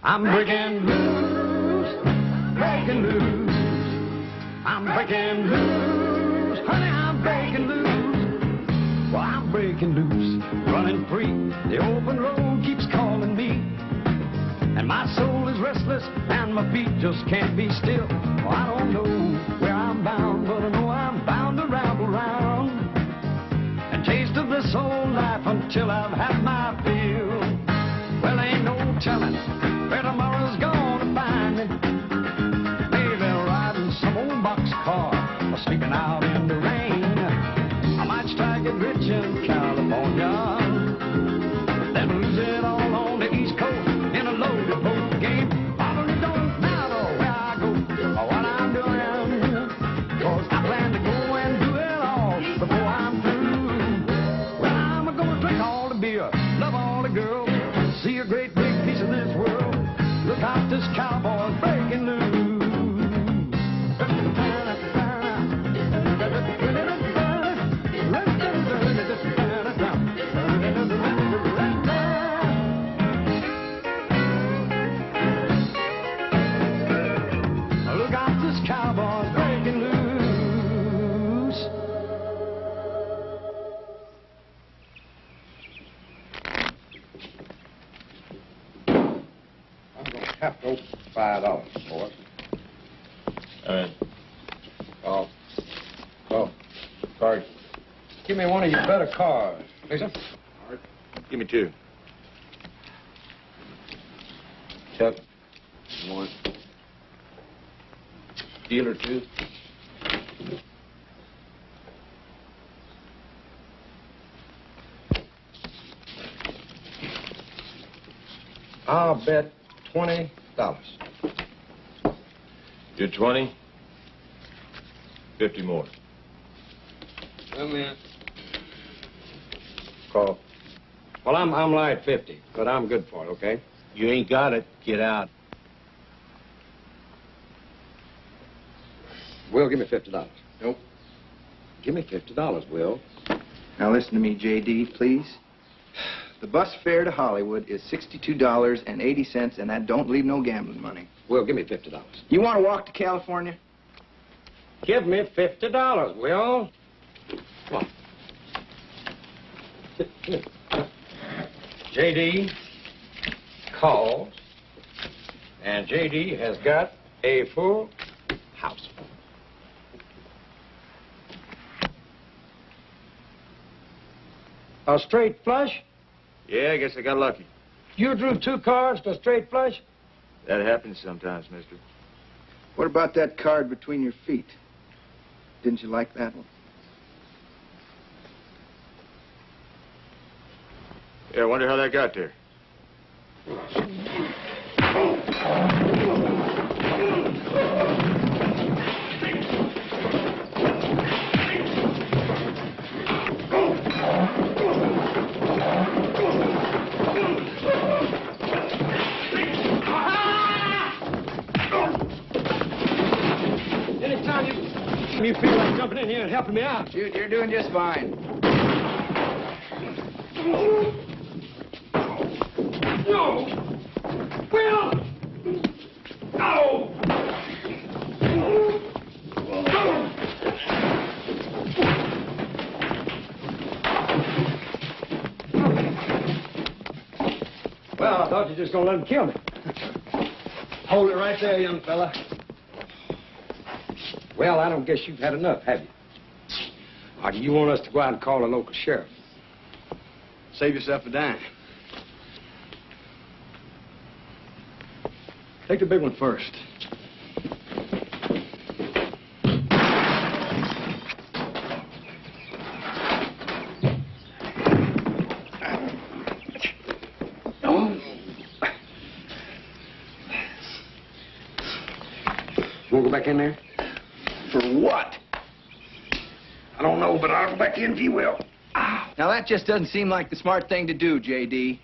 I'm breaking loose, breaking loose. I'm breaking loose, honey, I'm breaking loose. Well, I'm breaking loose, running free. The open road keeps calling me. And my soul is restless and my feet just can't be still. Well, I don't know where I'm bound, but I know I'm bound to ramble around and taste of this old life until I've had my fill. Well, ain't no telling where tomorrow's gonna find me. Maybe riding some old boxcar or sleeping out in the rain. I might strike it rich in California, then lose it all on the East Coast in a loaded boat game. Probably don't matter where I go or what I'm doing, 'cause I plan to go and do it all before I'm through. Well, I'm gonna drink all the beer, love all the girls, see a great big piece of this world. Look out, this cowboy's breaking loose. Look out, this cowboy's breaking loose. I'm going to have to open $5 for it. All right. Oh, card. Give me one of your better cars, Lisa. Give me 2. Chuck. 1. Dealer 2. I'll bet $20. Do 20. 50 more. Come in. Call. Well, I'm light 50, but I'm good for it, okay? You ain't got it. Get out. Will, give me $50. Nope. Give me $50, Will. Now listen to me, J.D., please. The bus fare to Hollywood is $62.80, and that don't leave no gambling money. Will, give me $50. You want to walk to California? Give me $50, Will. Come on. Here. J.D. calls, and J.D. has got a full house. A straight flush? Yeah, I guess I got lucky. You drew 2 cards to a straight flush? That happens sometimes, mister. What about that card between your feet? Didn't you like that one? Yeah, I wonder how that got there. Anytime you feel like jumping in here and helping me out. Shoot, you're doing just fine. No! Will! No! Well, I thought you were just gonna let him kill me. Hold it right there, young fella. Well, I don't guess you've had enough, have you? Or do you want us to go out and call a local sheriff? Save yourself a dime. Take the big one first. You want to go back in there? For what? I don't know, but I'll go back in if you will. Now, that just doesn't seem like the smart thing to do, J.D.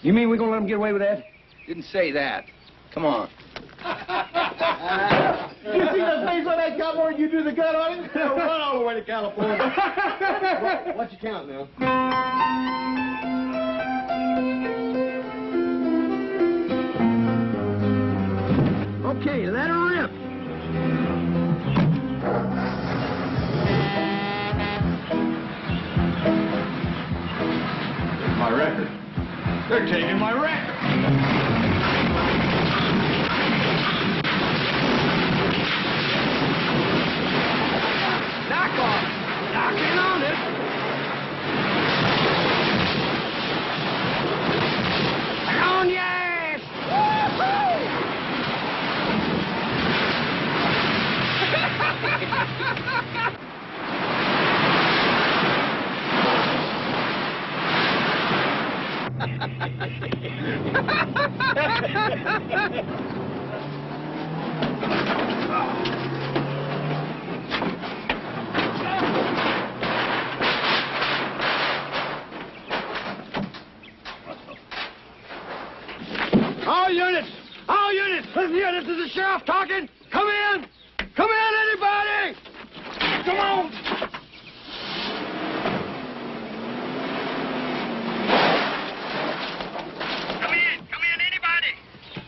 You mean we're going to let him get away with that? Didn't say that. Come on. You see the face on that cowboy? You do the gun on him? Run all the way to California. What's your count now? They're taking my record. Knock off. Knock in on it. On your ass. All units, listen here, this is the sheriff talking. Come in, anybody. Come on. Come in, anybody.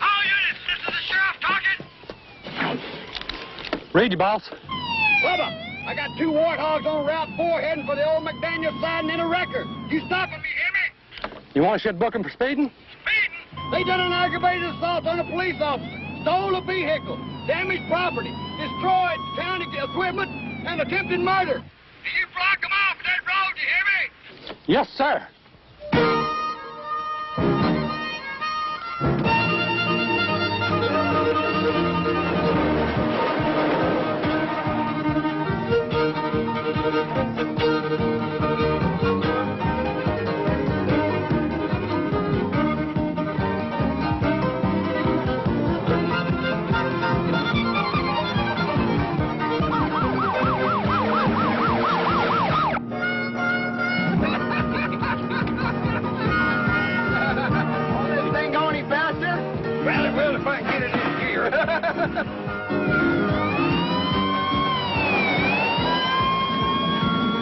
All units, this is the sheriff talking. Read you, boss. Bubba, I got 2 warthogs on Route 4 heading for the old McDaniel siding in a wrecker. You stopping me, hear me? You want to shit book him for speeding? Speeding? They done an aggravated assault on a police officer, stole a vehicle, damaged property, destroyed county equipment, and attempted murder. Do you block them off that road, you hear me? Yes, sir.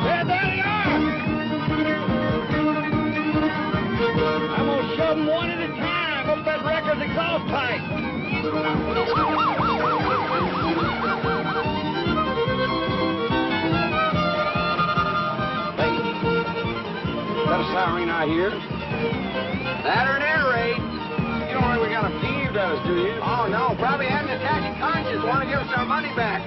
There they are! I'm gonna shove them one at a time up that record's exhaust pipe. Hey, is that a siren I hear? That or an air raid. You don't really got a peeved at us, do you? Oh, no. Probably had an attack of conscience. Want to give us our money back.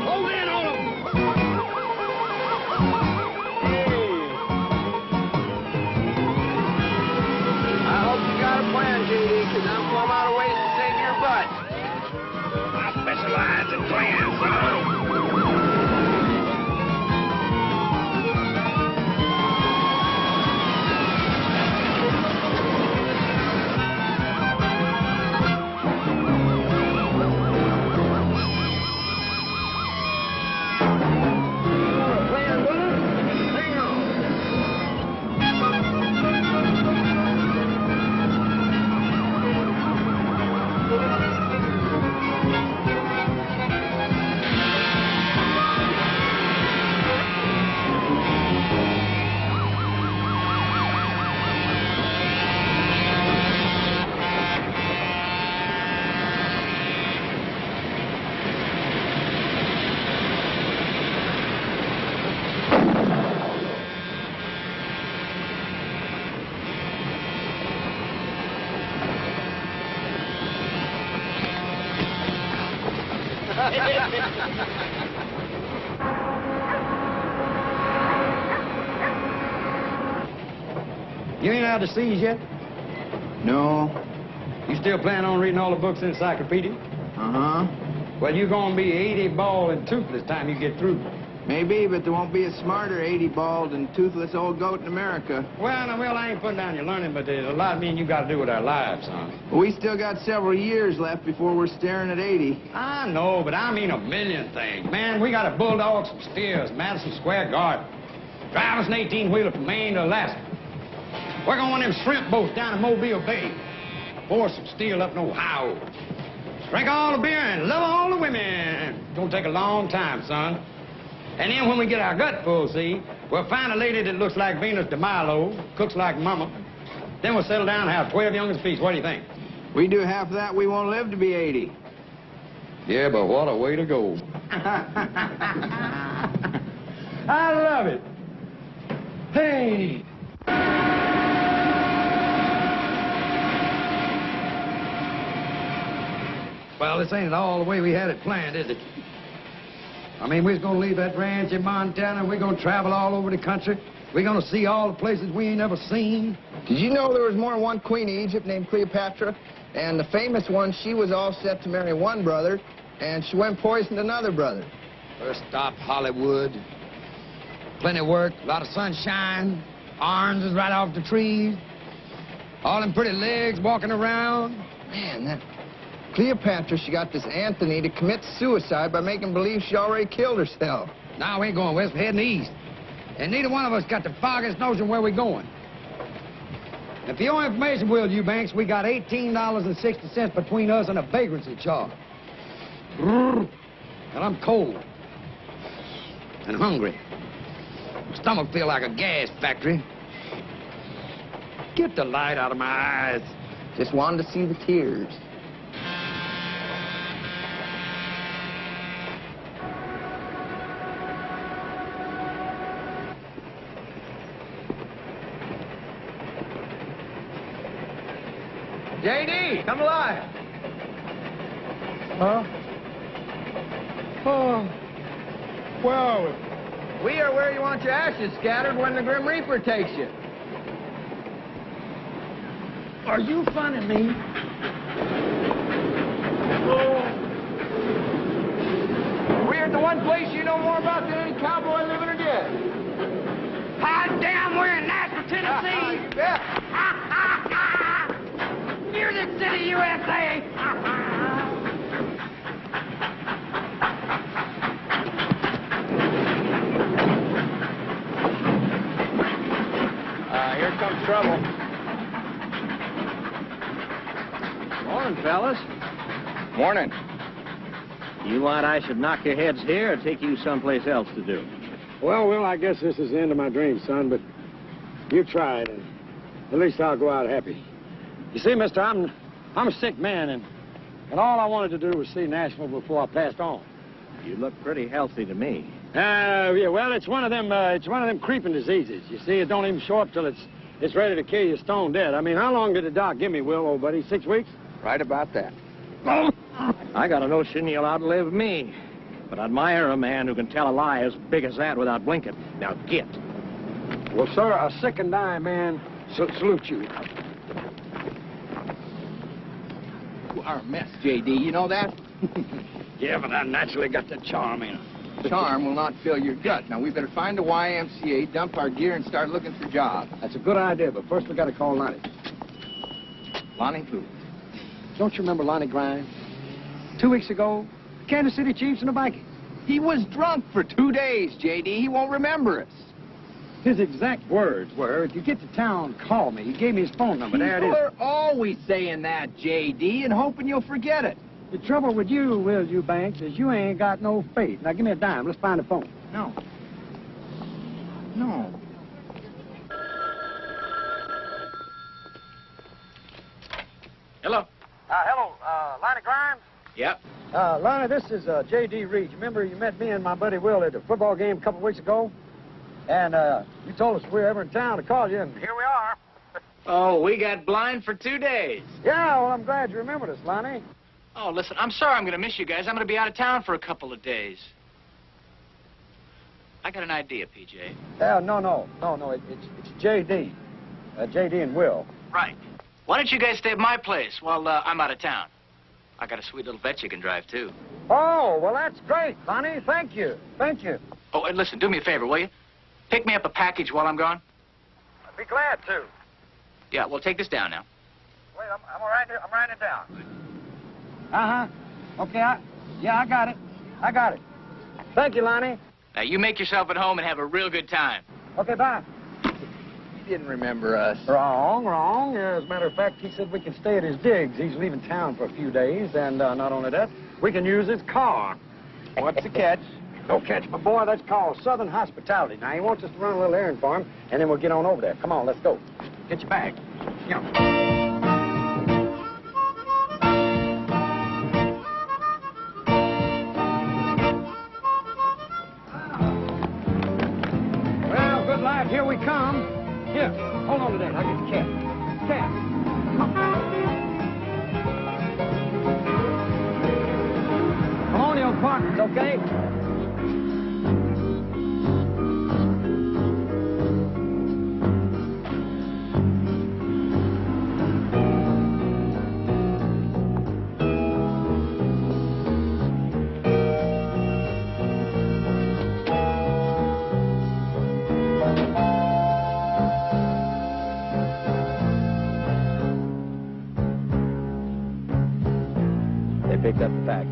Hold in on them. Hey. I hope you got a plan, J.D., because I'm plumb out of ways to save your butt. I specialize in plans, son. You ain't out to seas yet? No. You still plan on reading all the books in the encyclopedia? Uh-huh. Well, you're gonna be 80 bald and toothless time you get through. Maybe, but there won't be a smarter 80 bald and toothless old goat in America. Well, now, I ain't putting down your learning, but there's a lot of me and you got to do with our lives, son. We still got several years left before we're staring at 80. I know, but I mean a million things. Man, we got to bulldog some steers, Madison Square Garden. Drive us an 18-wheeler from Maine to Alaska. Work on one of them shrimp boats down in Mobile Bay. Pour some steel up in Ohio. Drink all the beer and love all the women. It's gonna take a long time, son. And then when we get our gut full, see, we'll find a lady that looks like Venus de Milo, cooks like Mama. Then we'll settle down and have 12 young apiece. What do you think? We do half of that, we won't live to be 80. Yeah, but what a way to go. of it. Hey! Well, this ain't at all the way we had it planned, is it? I mean, we was gonna leave that ranch in Montana, and we're gonna travel all over the country. We're gonna see all the places we ain't never seen. Did you know there was more than one queen of Egypt named Cleopatra? And the famous one, she was all set to marry one brother, and she went and poisoned another brother. First stop, Hollywood. Plenty of work, a lot of sunshine, oranges right off the trees, all them pretty legs walking around. Man, that Cleopatra, she got this Anthony to commit suicide by making believe she already killed herself. Now we ain't going west, we're heading east. And neither one of us got the foggiest notion where we're going. And for your information, Will Eubanks, we got $18.60 between us and a vagrancy charge. And I'm cold. And hungry. My stomach feel like a gas factory. Get the light out of my eyes. Just wanted to see the tears. JD, come alive. Huh? Oh. Well, We are where you want your ashes scattered when the Grim Reaper takes you. are you funning me? We're at the one place you know more about than any cowboy living or dead. Hot damn, we're in Nashville, Tennessee. You bet. Music City, USA. Here comes trouble. Morning, fellas. Morning. You want I should knock your heads here or take you someplace else to do? Well, Will, I guess this is the end of my dream, son, but you tried, and at least I'll go out happy. You see, mister, I'm a sick man, and all I wanted to do was see Nashville before I passed on. You look pretty healthy to me. Yeah, well, it's one of them creeping diseases. You see, it don't even show up till it's ready to kill you stone dead. I mean, how long did the doc give me, Will, old buddy? 6 weeks? Right about that. I got a notion you'll outlive me. But I admire a man who can tell a lie as big as that without blinking. Now get. Well, sir, a sick and dying man salute you. You are a mess, J.D. You know that? Yeah, but I naturally got the charm in it. Charm will not fill your gut. Now, we better find a YMCA, dump our gear, and start looking for jobs. That's a good idea, but first we got to call Lonnie. Lonnie who? Don't you remember Lonnie Grimes? 2 weeks ago, Kansas City Chiefs and the Vikings. He was drunk for 2 days, J.D. He won't remember us. His exact words were, if you get to town, call me. He gave me his phone number. There it People is. are always saying that, J.D., and hoping you'll forget it. The trouble with you, Will Eubanks, is you ain't got no faith. Now, give me a dime. Let's find a phone. No. No. Hello. Hello, Lonnie Grimes? Yep. Lonnie, this is J.D. Reed. Remember you met me and my buddy Will at the football game a couple weeks ago? And you told us if we were ever in town to call you, and here we are. Oh, we got blind for 2 days. Yeah, well, I'm glad you remembered us, Lonnie. Oh, listen, I'm sorry I'm going to miss you guys. I'm going to be out of town for a couple of days. I got an idea, PJ. No. It's J.D. J.D. and Will. Right. Why don't you guys stay at my place while I'm out of town? I got a sweet little vet you can drive, too. Oh, well, that's great, Lonnie. Thank you. Thank you. Oh, and listen, do me a favor, will you? Pick me up a package while I'm gone. I'd be glad to. Yeah, well, take this down now. Wait, I'm writing it down. Uh-huh. Okay, I got it. I got it. Thank you, Lonnie. Now, you make yourself at home and have a real good time. Okay, bye. He didn't remember us. Wrong. As a matter of fact, he said we can stay at his digs. He's leaving town for a few days, and not only that, we can use his car. What's the catch? No catch, my boy. That's called Southern hospitality. Now, he wants us to run a little errand for him, and then we'll get on over there. Come on, let's go. Get your bag. Yeah. right, here we come. Here, hold on to that. I'll get the cat. Cat. Come on, you partners, okay? They picked up the package.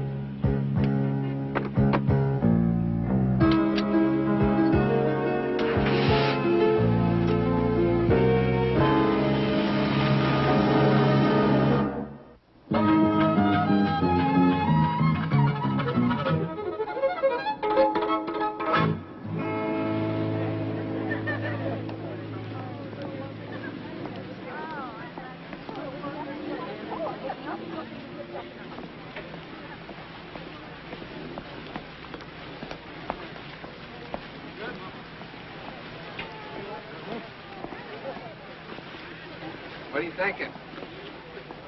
What are you thinking?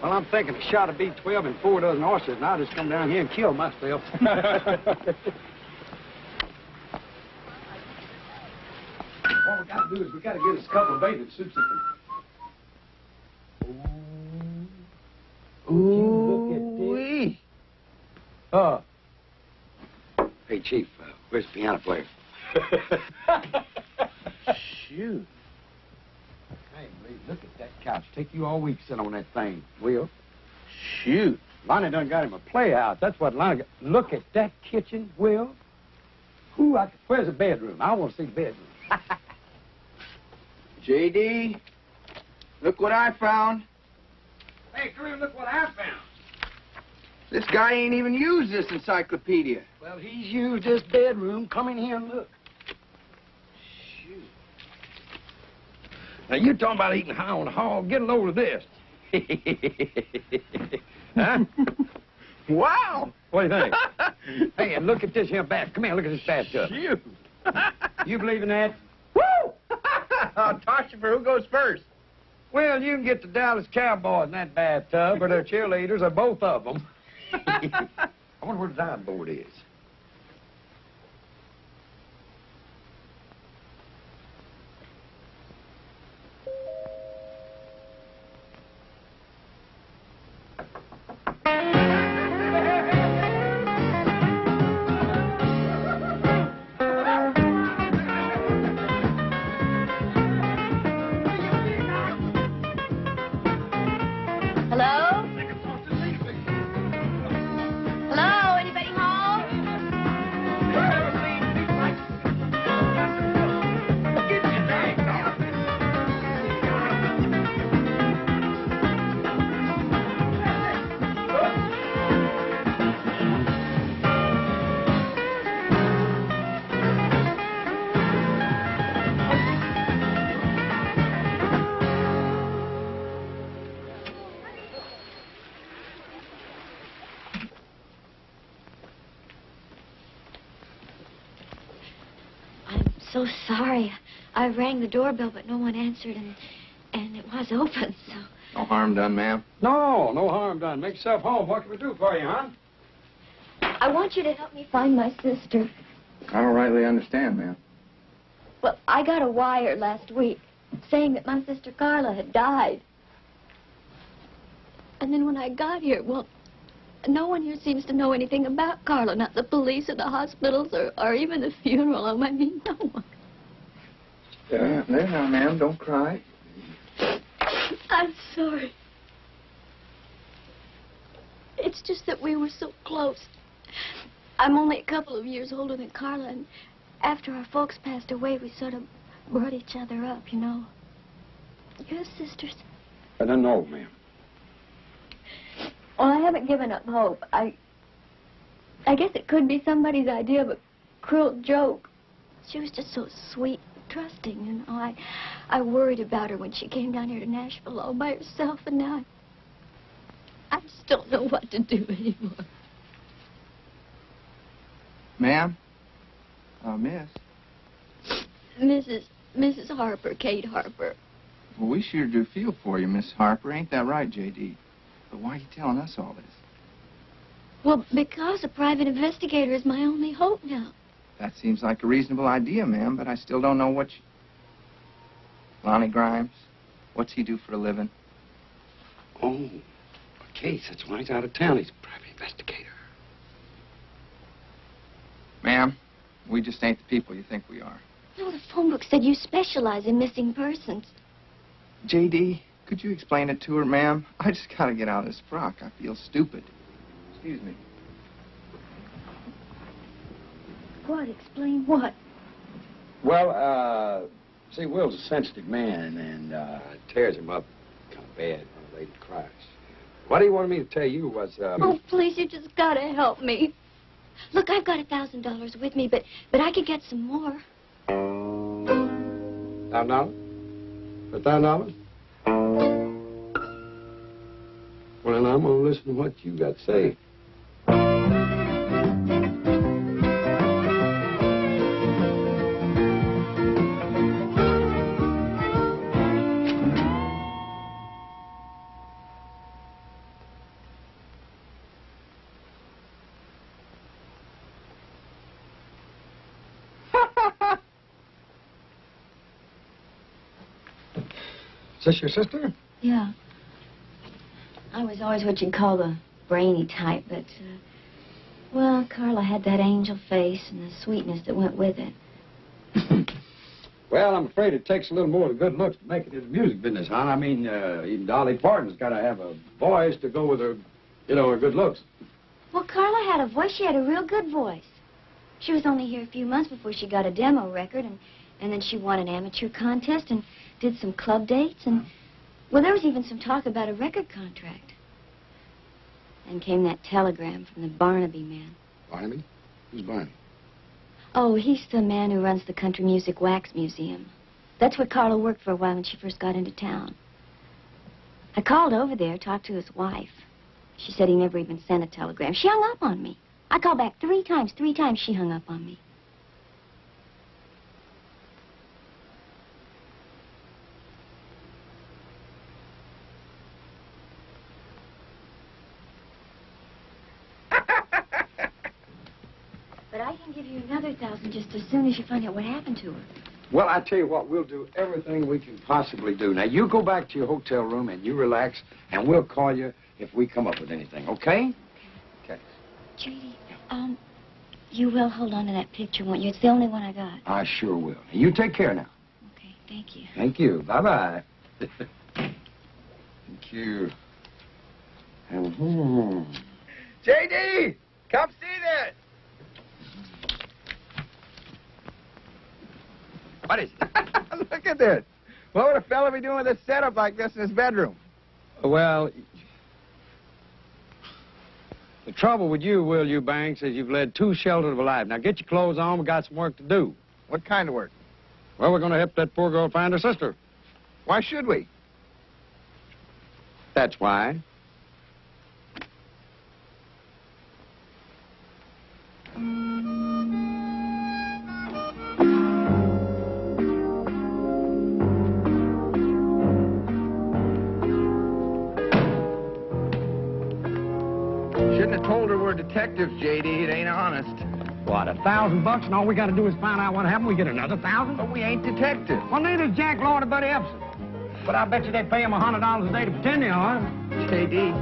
Well, I'm thinking a shot of B12 and 4 dozen oysters, and I'll just come down here and kill myself. What we got to do is we got to get us a couple of bathing suits at the... Ooh. Look at this. Hey, Chief, where's the piano player? Shoot. Hey, Lee, look at that couch. Take you all week to sit on that thing, Will. Shoot. Lonnie done got him a playhouse. That's what Lonnie got. Look at that kitchen, Will. Where's the bedroom? I want to see the bedroom. J.D., look what I found. Hey, come here and look what I found. This guy ain't even used this encyclopedia. Well, he's used this bedroom. Come in here and look. Shoot. Now, you talking about eating high on the hog. Get a load of this. Huh? Wow. What do you think? Hey, and look at this here bath. Come here, look at this bathtub. Shoot. You believe in that? Woo! I'll toss you for who goes first. Well, you can get the Dallas Cowboys in that bathtub, or their cheerleaders, or both of them. I wonder where the diving board is. Hello? Hello? Anybody home? I'm so sorry. I rang the doorbell, but no one answered, and it was open, so... No harm done, ma'am. No harm done. Make yourself home. What can we do for you, hon? I want you to help me find my sister. I don't rightly understand, ma'am. Well, I got a wire last week saying that my sister Carla had died. And then when I got here, well, no one here seems to know anything about Carla. Not the police or the hospitals or even the funeral. I mean, no one. There now, ma'am. Don't cry. I'm sorry. It's just that we were so close. I'm only a couple of years older than Carla, and after our folks passed away, we sort of brought each other up, you know. You're sisters. I don't know, ma'am. Well, I haven't given up hope. I guess it could be somebody's idea of a cruel joke. She was just so sweet and trusting, you know. I worried about her when she came down here to Nashville all by herself, and now I just don't know what to do anymore. Ma'am? Miss? Mrs. Mrs. Harper, Kate Harper. Well, we sure do feel for you, Miss Harper. Ain't that right, J.D.? But why are you telling us all this? Well, because a private investigator is my only hope now. That seems like a reasonable idea, ma'am, but I still don't know what you... Lonnie Grimes, what's he do for a living? Oh, a case. That's why he's out of town. He's a private investigator. Ma'am, we just ain't the people you think we are. No, the phone book said you specialize in missing persons. J.D., could you explain it to her, ma'am? I just gotta get out of this frock. I feel stupid. Excuse me. What? Explain what? Well, see, Will's a sensitive man, and it tears him up kind of bad when a lady cries. What he wanted me to tell you was, Oh, please, you just gotta help me. Look, I've got $1,000 with me, but I could get some more. $1,000? $1,000? Well, then I'm gonna listen to what you got to say. Is this your sister? Yeah. I was always what you'd call the brainy type, but, well, Carla had that angel face and the sweetness that went with it. Well, I'm afraid it takes a little more than good looks to make it in the music business, hon. I mean, even Dolly Parton's got to have a voice to go with her, you know, her good looks. Well, Carla had a voice. She had a real good voice. She was only here a few months before she got a demo record, and then she won an amateur contest and did some club dates, and, well, there was even some talk about a record contract. Then came that telegram from the Barnaby man. Barnaby? Who's Barnaby? Oh, he's the man who runs the Country Music Wax Museum. That's where Carla worked for a while when she first got into town. I called over there, talked to his wife. She said he never even sent a telegram. She hung up on me. I called back 3 times. 3 times she hung up on me. But I can give you another 1,000 just as soon as you find out what happened to her. Well, I tell you what, we'll do everything we can possibly do. Now, you go back to your hotel room and you relax, and we'll call you if we come up with anything, okay? Okay. J.D., you will hold on to that picture, won't you? It's the only one I got. I sure will. You take care now. Okay, thank you. Thank you. Bye-bye. Thank you. J.D., come see this. What is it? Look at this. What would a fella be doing with a setup like this in his bedroom? Well, the trouble with you, Will Eubanks, is you've led too sheltered of a life. Now, get your clothes on. We got some work to do. What kind of work? Well, we're going to help that poor girl find her sister. Why should we? That's why. Shouldn't have told her we're detectives, J.D. It ain't honest. What, $1,000 and all we got to do is find out what happened? We get another 1,000? But we ain't detectives. Well, neither's Jack Lord or Buddy Epson. But I bet you they pay him $100 a day to pretend they are. J.D.,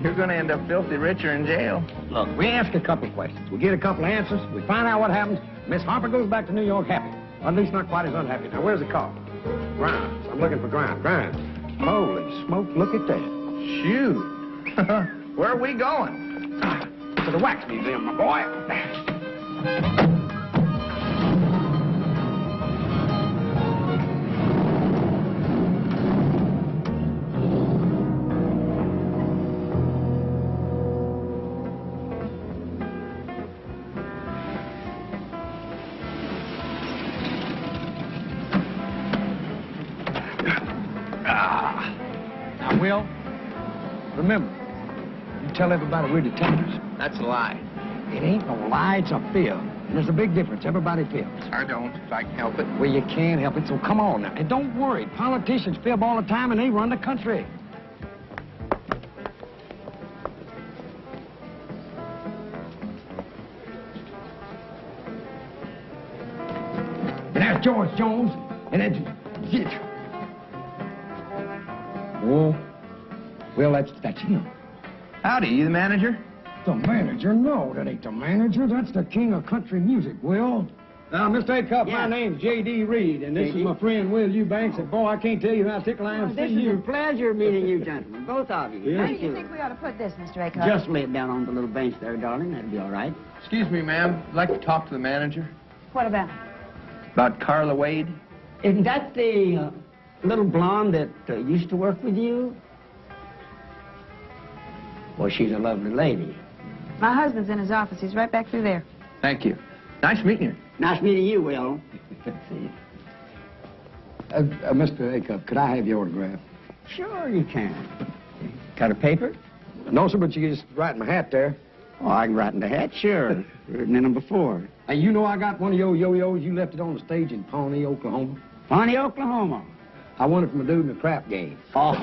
you're going to end up filthy rich or in jail. Look, we ask a couple of questions. We get a couple of answers. We find out what happens. Miss Harper goes back to New York happy. Or at least not quite as unhappy. Now, where's the car? Grimes. I'm looking for Grimes. Grimes. Holy smoke, look at that. Shoot. Where are we going? To the Wax Museum, my boy. Now, Will, remember, you tell everybody we're detectives. That's a lie. It ain't no lie, it's a fib. And there's a big difference. Everybody fibs. I don't, if I can help it. Well, you can't help it, so come on now. And don't worry. Politicians fib all the time, and they run the country. And that's George Jones, and that's it. Oh, well, that's you know. Howdy, you the manager? The manager? No, that ain't the manager. That's the king of country music, Will. Now, Mr. A. Cup, my name's J.D. Reed, and this is my friend Will Eubanks. And, boy, I can't tell you how tickled I am to see you. This is a pleasure meeting you gentlemen, both of you. Yeah. Thank Where do you you. think we ought to put this, Mr. Acuff? Just lay it down on the little bench there, darling. That'll be all right. Excuse me, ma'am. I'd like to talk to the manager. What about? About Carla Wade. Isn't that the little blonde that used to work with you? Well, she's a lovely lady. My husband's in his office. He's right back through there. Thank you. Nice meeting you. Nice meeting you, Will. See. Mr. A. Cup, could I have your autograph? Sure you can. Got a paper? No, sir, but you can just write in my hat there. Oh, I can write in the hat, sure. Written in them before. Hey, you know I got one of your yo-yos. You left it on the stage in Pawnee, Oklahoma. Pawnee, Oklahoma. I won it from a dude in a crap game. Oh,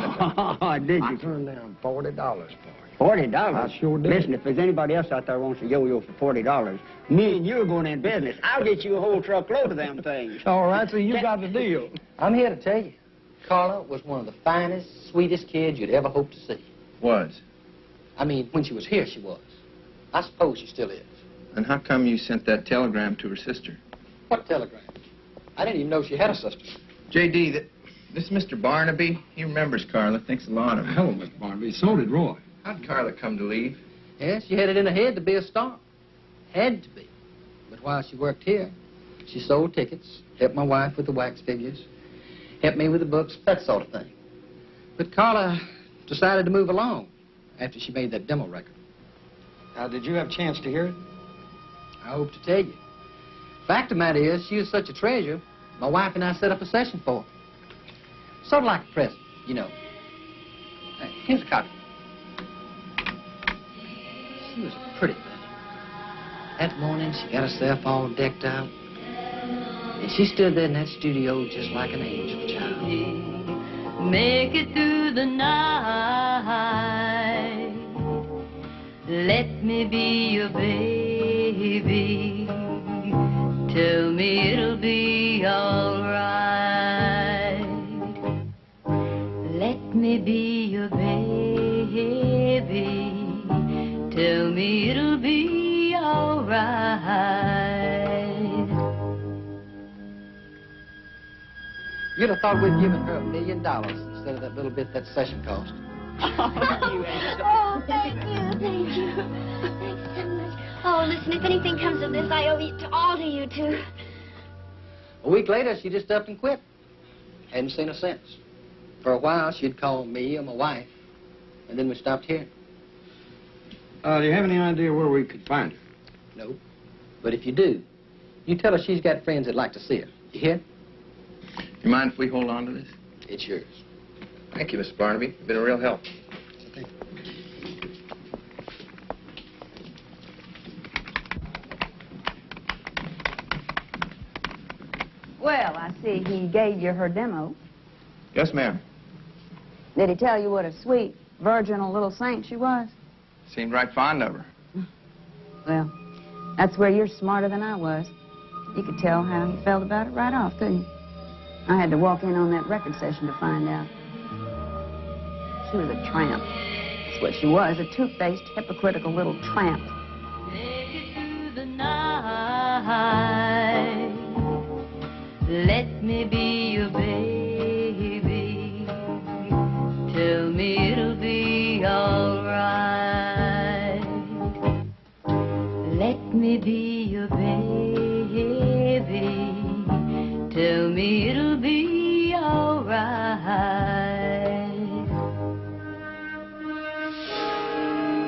did I you? turned down $40 for it. $40? I sure did. Listen, if there's anybody else out there wants a yo-yo for $40, me and you are going in business. I'll get you a whole truckload of them things. All right, so you got the deal. I'm here to tell you, Carla was one of the finest, sweetest kids you'd ever hope to see. Was. I mean, when she was here, she was. I suppose she still is. And how come you sent that telegram to her sister? What telegram? I didn't even know she had a sister. J.D., this is Mr. Barnaby. He remembers Carla, thinks a lot of her. Hello, Mr. Barnaby. So did Roy. How'd Carla come to leave? Yes, she had it in her head to be a star. Had to be. But while she worked here, she sold tickets, helped my wife with the wax figures, helped me with the books, that sort of thing. But Carla decided to move along after she made that demo record. Did you have a chance to hear it? I hope to tell you. Fact of the matter is, she was such a treasure, my wife and I set up a session for her. Sort of like a present, you know. Here's a copy. She was a pretty thing. That morning, she got herself all decked out. And she stood there in that studio just like an angel, child. Make it through the night. Let me be your baby. Tell me it'll be all right. Let me be your baby. Tell me it'll be all right. You'd have thought we'd given her $1 million instead of that little bit that session cost. Oh, thank you, thank you. Thanks so much. Oh, listen, if anything comes of this, I owe it all to you two. A week later, she just up and quit. Hadn't seen her since. For a while, she'd call me or my wife, and then we stopped hearing. Do you have any idea where we could find her? No. But if you do, you tell her she's got friends that'd like to see her. You hear? You mind if we hold on to this? It's yours. Thank you, Mr. Barnaby. You've been a real help. Thank you. Well, I see he gave you her demo. Yes, ma'am. Did he tell you what a sweet, virginal little saint she was? Seemed right fond of her. Well, that's where you're smarter than I was. You could tell how he felt about it right off, couldn't you? I had to walk in on that record session to find out. She was a tramp. That's what she was, a two-faced, hypocritical little tramp. Make it through the night. Let me be your baby. Tell me it'll be all right. Let me be your baby. Tell me it'll be all right.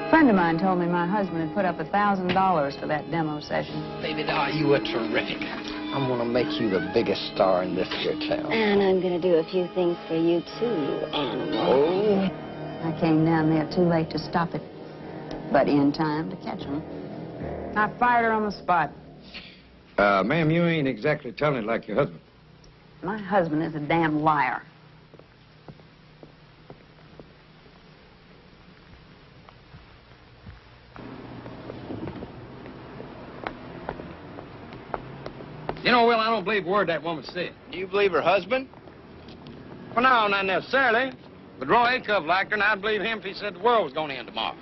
A friend of mine told me my husband had put up $1,000 for that demo session. Baby doll, you were terrific. I'm gonna make you the biggest star in this here town. And I'm going to do a few things for you, too, you animal. Oh. I came down there too late to stop it, but in time to catch him. I fired her on the spot. Ma'am, you ain't exactly telling it like your husband. My husband is a damn liar. You know, Will, I don't believe a word that woman said. Do you believe her husband? Well, no, not necessarily. But Roy Acuff liked her, and I'd believe him if he said the world was going to end tomorrow.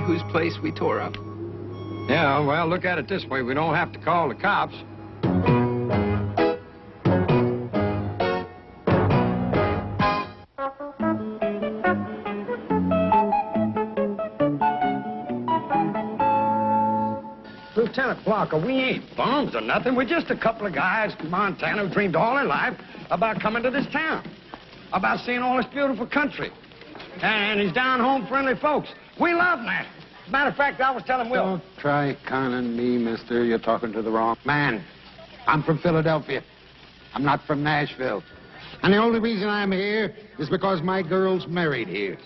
Whose place we tore up? Yeah, well, look at it this way. We don't have to call the cops. Lieutenant Blocker, we ain't bums or nothing. We're just a couple of guys from Montana who dreamed all their life about coming to this town, about seeing all this beautiful country, and these down-home friendly folks. We love that. Matter of fact, I was telling Will. Don't try conning me, mister. You're talking to the wrong man. I'm from Philadelphia. I'm not from Nashville. And the only reason I'm here is because my girl's married here.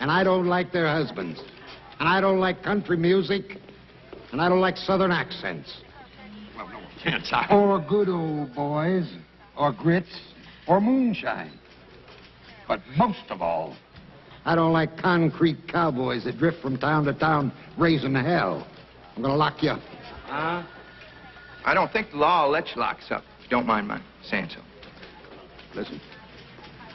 And I don't like their husbands. And I don't like country music. And I don't like southern accents. Well, no offense, I... Or good old boys. Or grits. Or moonshine. But most of all, I don't like concrete cowboys that drift from town to town raising hell. I'm gonna lock you up. I don't think the law will let you lock us up, if you don't mind my saying so. Listen,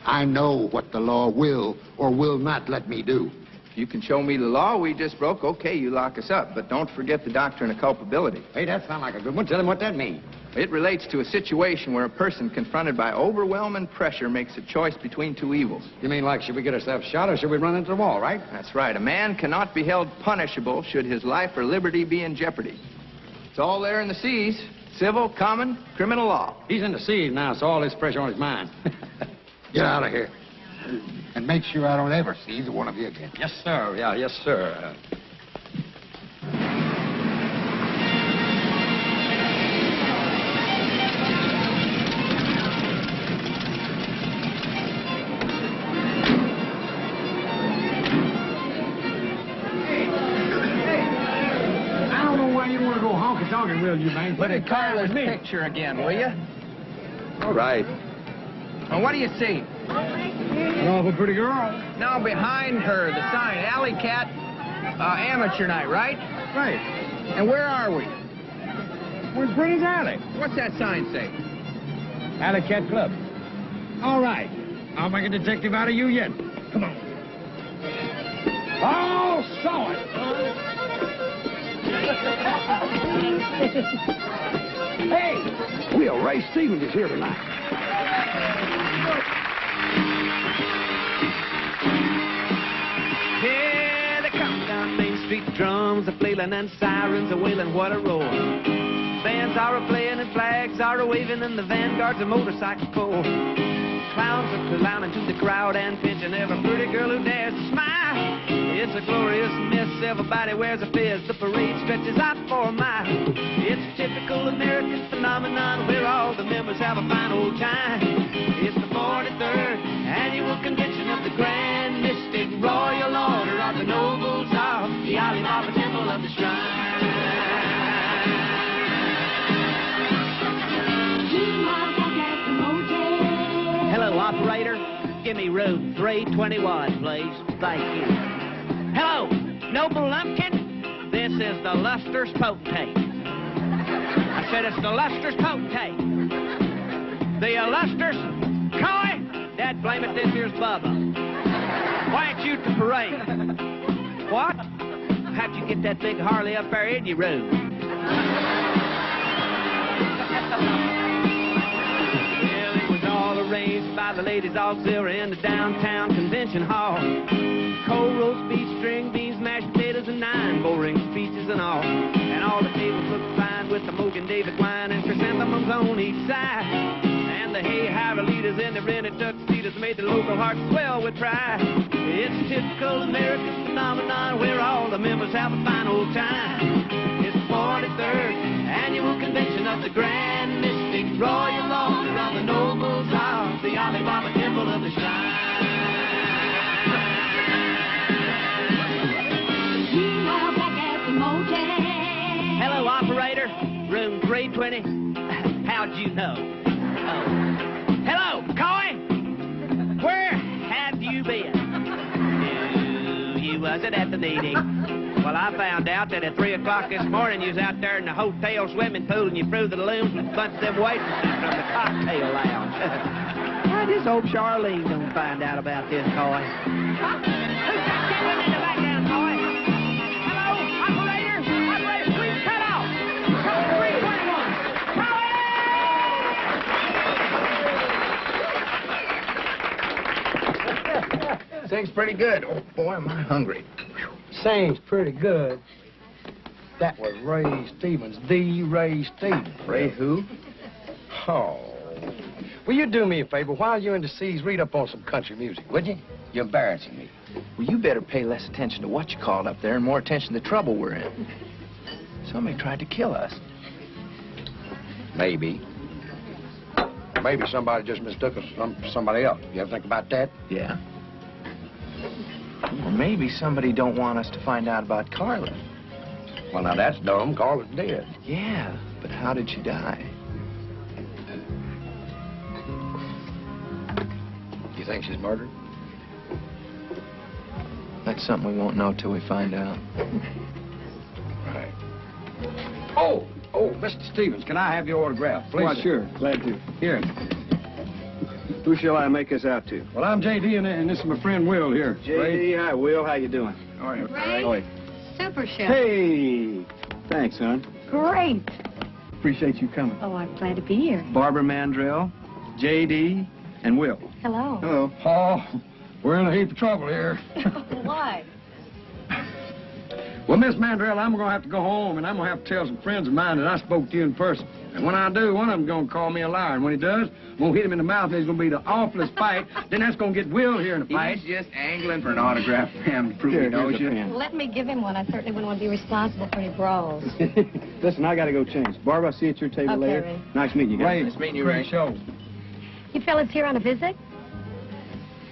I know what the law will or will not let me do. If you can show me the law we just broke, okay, you lock us up. But don't forget the doctrine of culpability. Hey, that sounds like a good one. Tell him what that means. It relates to a situation where a person confronted by overwhelming pressure makes a choice between two evils. You mean like, should we get ourselves shot or should we run into the wall, right? That's right. A man cannot be held punishable should his life or liberty be in jeopardy. It's all there in the C's. Civil, common, criminal law. He's in the seas now, so all this pressure on his mind. Get out of here. And make sure I don't ever see either one of you again. Yes, sir. Yeah, yes, sir. Talking, will you, man? Look at Carla's picture again, will you? All right. Well, what do you see? An awful pretty girl. No, behind her, the sign, Alley Cat, Amateur Night, right? Right. And where are we? We're in Pretty's Alley. What's that sign say? Alley Cat Club. All right. I'll make a detective out of you yet. Come on. Oh, saw it. Hey, Will, Ray Stevens is here tonight. Yeah, they come down Main Street, drums are flailing and sirens are wailing, what a roar. Bands are a-playing and flags are a-waving and the vanguards of motorcycle corps. Clowns are clowning to the crowd and pinching every pretty girl who dares to smile. It's a glorious mess, everybody wears a fez, the parade stretches out for a mile. It's a typical American phenomenon where all the members have a fine old time. It's the 43rd annual convention of the Grand Mystic Royal Order of the Nobles of the Alibaba Temple of the Shrine. Hello, operator. Give me room 321, please. Thank you. Hello, Noble Lumpkin. This is the Luster's Potentate. I said it's the Luster's Potentate. The Luster's Coy. Dad blame it, this here's Bubba. Why shoot the parade. What? How'd you get that big Harley up there in your room? Well, it was all arranged by the ladies' auxiliary in the downtown convention hall. Cold roast beef, string beans, mashed potatoes, and 9 boring speeches and all. And all the tables looked fine with the Mogan David wine and chrysanthemums on each side. And the hay-hire leaders in the rented tuxedos made the local heart swell with pride. It's a typical American phenomenon where all the members have a fine old time. It's the 43rd annual convention of the Grand Mystic Royal Order of the Nobles of the Alibaba Temple of the Shrine. Meanwhile, back at the motel. Hello, operator. Room 320. How'd you know? Oh. Hello, Coy. Where have you been? You wasn't at the meeting. Well, I found out that at 3 o'clock this morning you was out there in the hotel swimming pool and you threw the balloons with a bunch of them waitresses from the cocktail lounge. I just hope Charlene don't find out about this, Coy. Who's got Kevin in the background, Coy? Hello, operator. Operator, please cut off. Code 321. Sings pretty good. Oh, boy, am I hungry. Sings pretty good. That was Ray Stevens, the Ray Stevens. Ray who? Oh. Will you do me a favor? While you're in the seas, read up on some country music, would you? You're embarrassing me. Well, you better pay less attention to what you called up there and more attention to the trouble we're in. Somebody tried to kill us. Maybe. Maybe somebody just mistook us for somebody else. You ever think about that? Yeah. Or maybe somebody don't want us to find out about Carla. Well, now that's dumb. Carla's dead. Yeah, but how did she die? You think she's murdered? That's something we won't know till we find out. Right. Oh, Mr. Stevens, can I have your autograph, please? Why, sure. Glad to. Here. Who shall I make this out to? Well, I'm J.D., and this is my friend Will here. J.D., hi, Will. How you doing? All right. Ray, super show. Hey! Thanks, son. Great. Appreciate you coming. Oh, I'm glad to be here. Barbara Mandrell, J.D., and Will. Hello. Hello. Oh, we're in a heap of trouble here. Why? Well, Miss Mandrell, I'm going to have to go home, and I'm going to have to tell some friends of mine that I spoke to you in person. And when I do, one of them's going to call me a liar. And when he does, I'm going to hit him in the mouth, and it's going to be the awfulest fight. Then that's going to get Will here in a fight. He's just angling for an autograph, ma'am, to prove he knows you. Let me give him one. I certainly wouldn't want to be responsible for any brawls. Listen, I got to go change. Barbara, I'll see you at your table Okay, later. Ray. Nice meeting you guys. Ray, Nice meeting you, Ray. Show. You fellas here on a visit?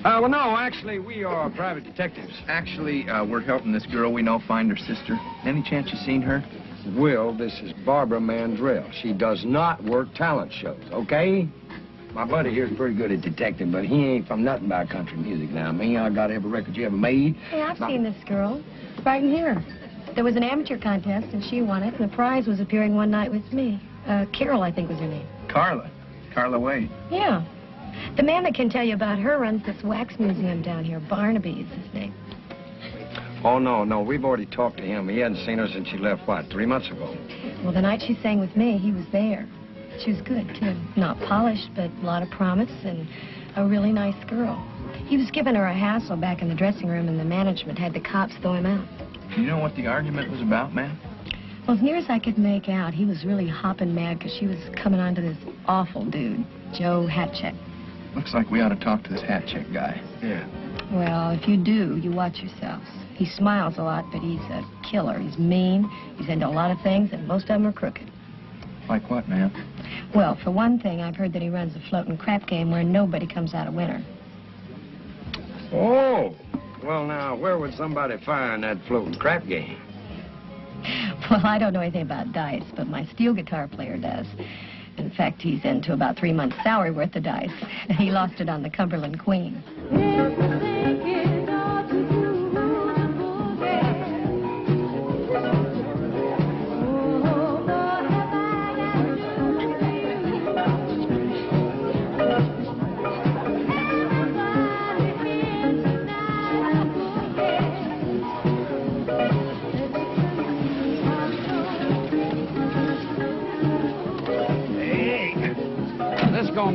Well, no, actually, we are private detectives. Actually, we're helping this girl we know find her sister. Any chance you seen her? Will, this is Barbara Mandrell. She does not work talent shows, okay? My buddy here's pretty good at detecting, but he ain't from nothing about country music now. Me, I got every record you ever made. Hey, I've seen this girl. Right in here. There was an amateur contest, and she won it, and the prize was appearing one night with me. Carol, I think was her name. Carla. Carla Wade. Yeah. The man that can tell you about her runs this wax museum down here. Barnaby is his name. Oh, no, we've already talked to him. He hadn't seen her since she left, what, 3 months ago? Well, the night she sang with me, he was there. She was good, too. Not polished, but a lot of promise and a really nice girl. He was giving her a hassle back in the dressing room, and the management had the cops throw him out. You know what the argument was about, ma'am? Well, as near as I could make out, he was really hopping mad because she was coming on to this awful dude, Joe Hatcheck. Looks like we ought to talk to this hat check guy. Yeah. Well, if you do, you watch yourselves. He smiles a lot, but he's a killer. He's mean, he's into a lot of things, and most of them are crooked. Like what, ma'am? Well, for one thing, I've heard that he runs a floating crap game where nobody comes out a winner. Oh, well, now, where would somebody find that floating crap game? Well, I don't know anything about dice, but my steel guitar player does. In fact, he's into about 3 months' salary worth of dice. He lost it on the Cumberland Queen.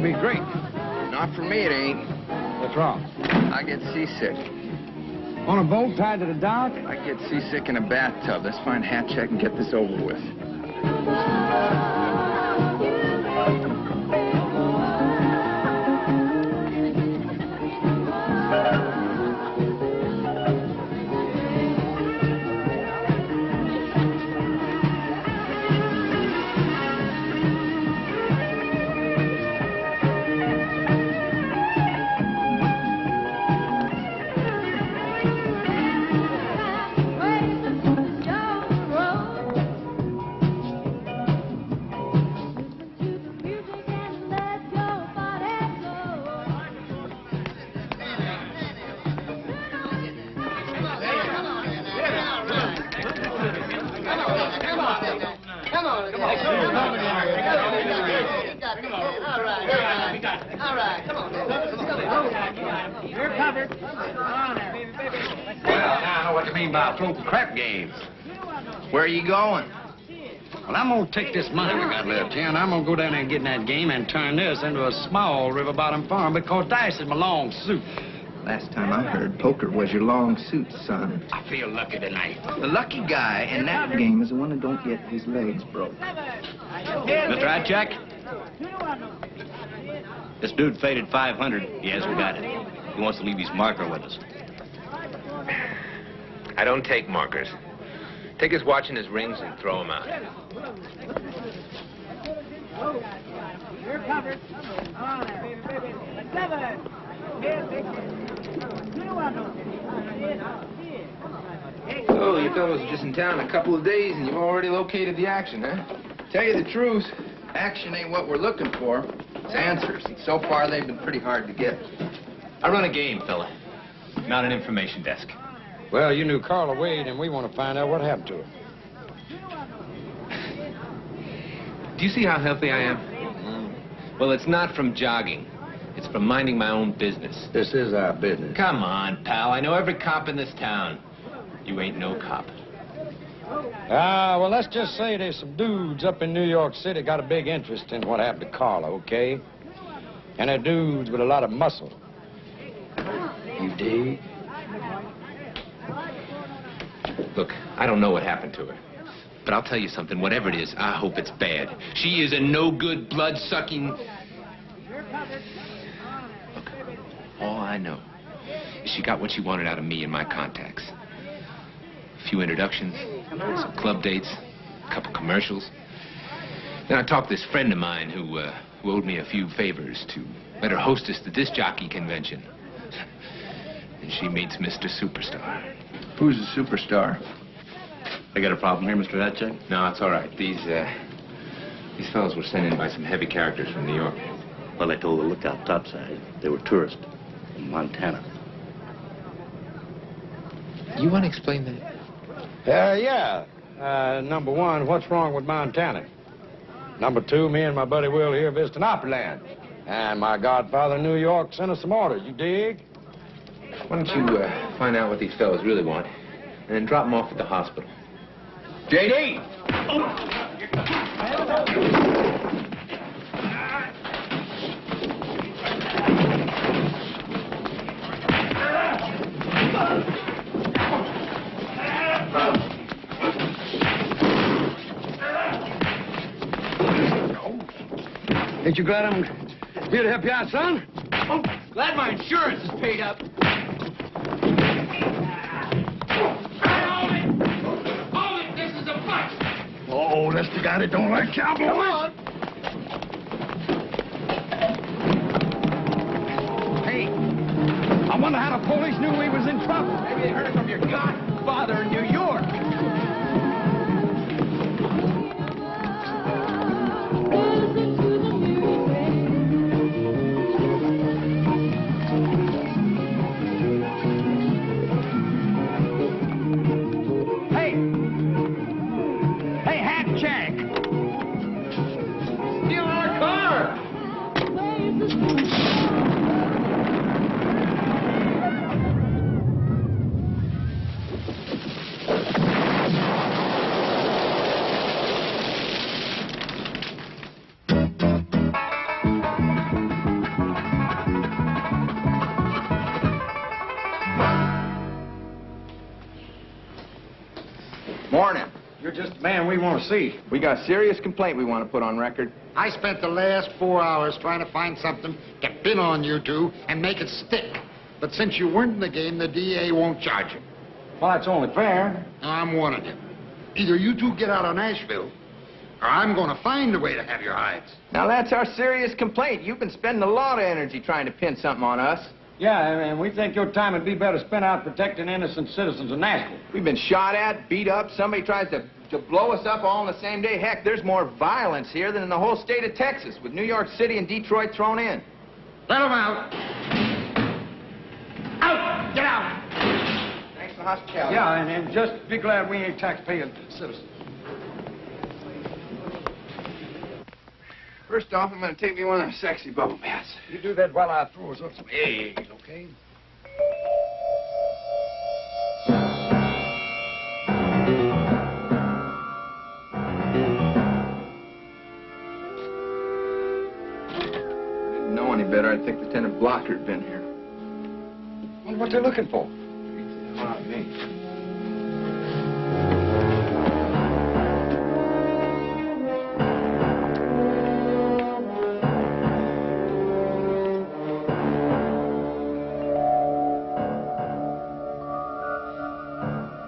gonna be great. Not for me, it ain't. What's wrong? I get seasick. On a boat tied to the dock? I get seasick in a bathtub. Let's find hat check and get this over with. Floating crap games. Where are you going? Well, I'm gonna take this money we got left here, and I'm gonna go down there and get in that game and turn this into a small river bottom farm because dice is my long suit. Last time I heard, poker was your long suit, son. I feel lucky tonight. The lucky guy in that game is the one that don't get his legs broke. Mr. Hatcheck? This dude faded 500. Yes, we got it. He wants to leave his marker with us. I don't take markers. Take his watch and his rings and throw him out. You're covered. On there, baby. 7. So, you fellows are just in town a couple of days and you've already located the action, huh? Tell you the truth, action ain't what we're looking for. It's answers. And so far, they've been pretty hard to get. I run a game, fella. Not an information desk. Well, you knew Carla Wade, and we want to find out what happened to her. Do you see how healthy I am? Well, it's not from jogging. It's from minding my own business. This is our business. Come on, pal. I know every cop in this town. You ain't no cop. Well, let's just say there's some dudes up in New York City got a big interest in what happened to Carla, okay? And they're dudes with a lot of muscle. You dig? Look, I don't know what happened to her. But I'll tell you something. Whatever it is, I hope it's bad. She is a no-good, blood-sucking... Look, all I know is she got what she wanted out of me and my contacts. A few introductions, some club dates, a couple commercials. Then I talked to this friend of mine who owed me a few favors to let her hostess the disc jockey convention. And she meets Mr. Superstar. Who's the superstar? I got a problem here, Mr. Hatcheck? No, it's all right. These fellows were sent in by some heavy characters from New York. Well, they told the lookout topside they were tourists from Montana. You want to explain that? Yeah. Number one, what's wrong with Montana? Number two, me and my buddy Will here visiting Opryland. And my godfather in New York sent us some orders, you dig? Why don't you find out what these fellows really want, and then drop them off at the hospital. J.D.! Ain't you glad I'm here to help you out, son? Oh, glad my insurance is paid up. Oh, that's the guy that don't like cowboys? Come on. Hey, I wonder how the police knew we was in trouble. Maybe they heard it from your godfather in New York. Morning. You're just the man we want to see. We got a serious complaint we want to put on record. I spent the last 4 hours trying to find something to pin on you two and make it stick. But since you weren't in the game, the DA won't charge you. Well, that's only fair. I'm warning you. Either you two get out of Nashville, or I'm going to find a way to have your hides. Now, that's our serious complaint. You've been spending a lot of energy trying to pin something on us. Yeah, and we think your time would be better spent out protecting innocent citizens of Nashville. We've been shot at, beat up. Somebody tries to blow us up all in the same day. Heck, there's more violence here than in the whole state of Texas, with New York City and Detroit thrown in. Let them out. Out! Get out! Thanks for the hospitality. Yeah, and just be glad we ain't taxpaying citizens. First off, I'm going to take me one of those sexy bubble baths. You do that while I throw us up some eggs, okay? Didn't know any better. I'd think Lieutenant Blocker had been here. Well, what they looking for? Not me.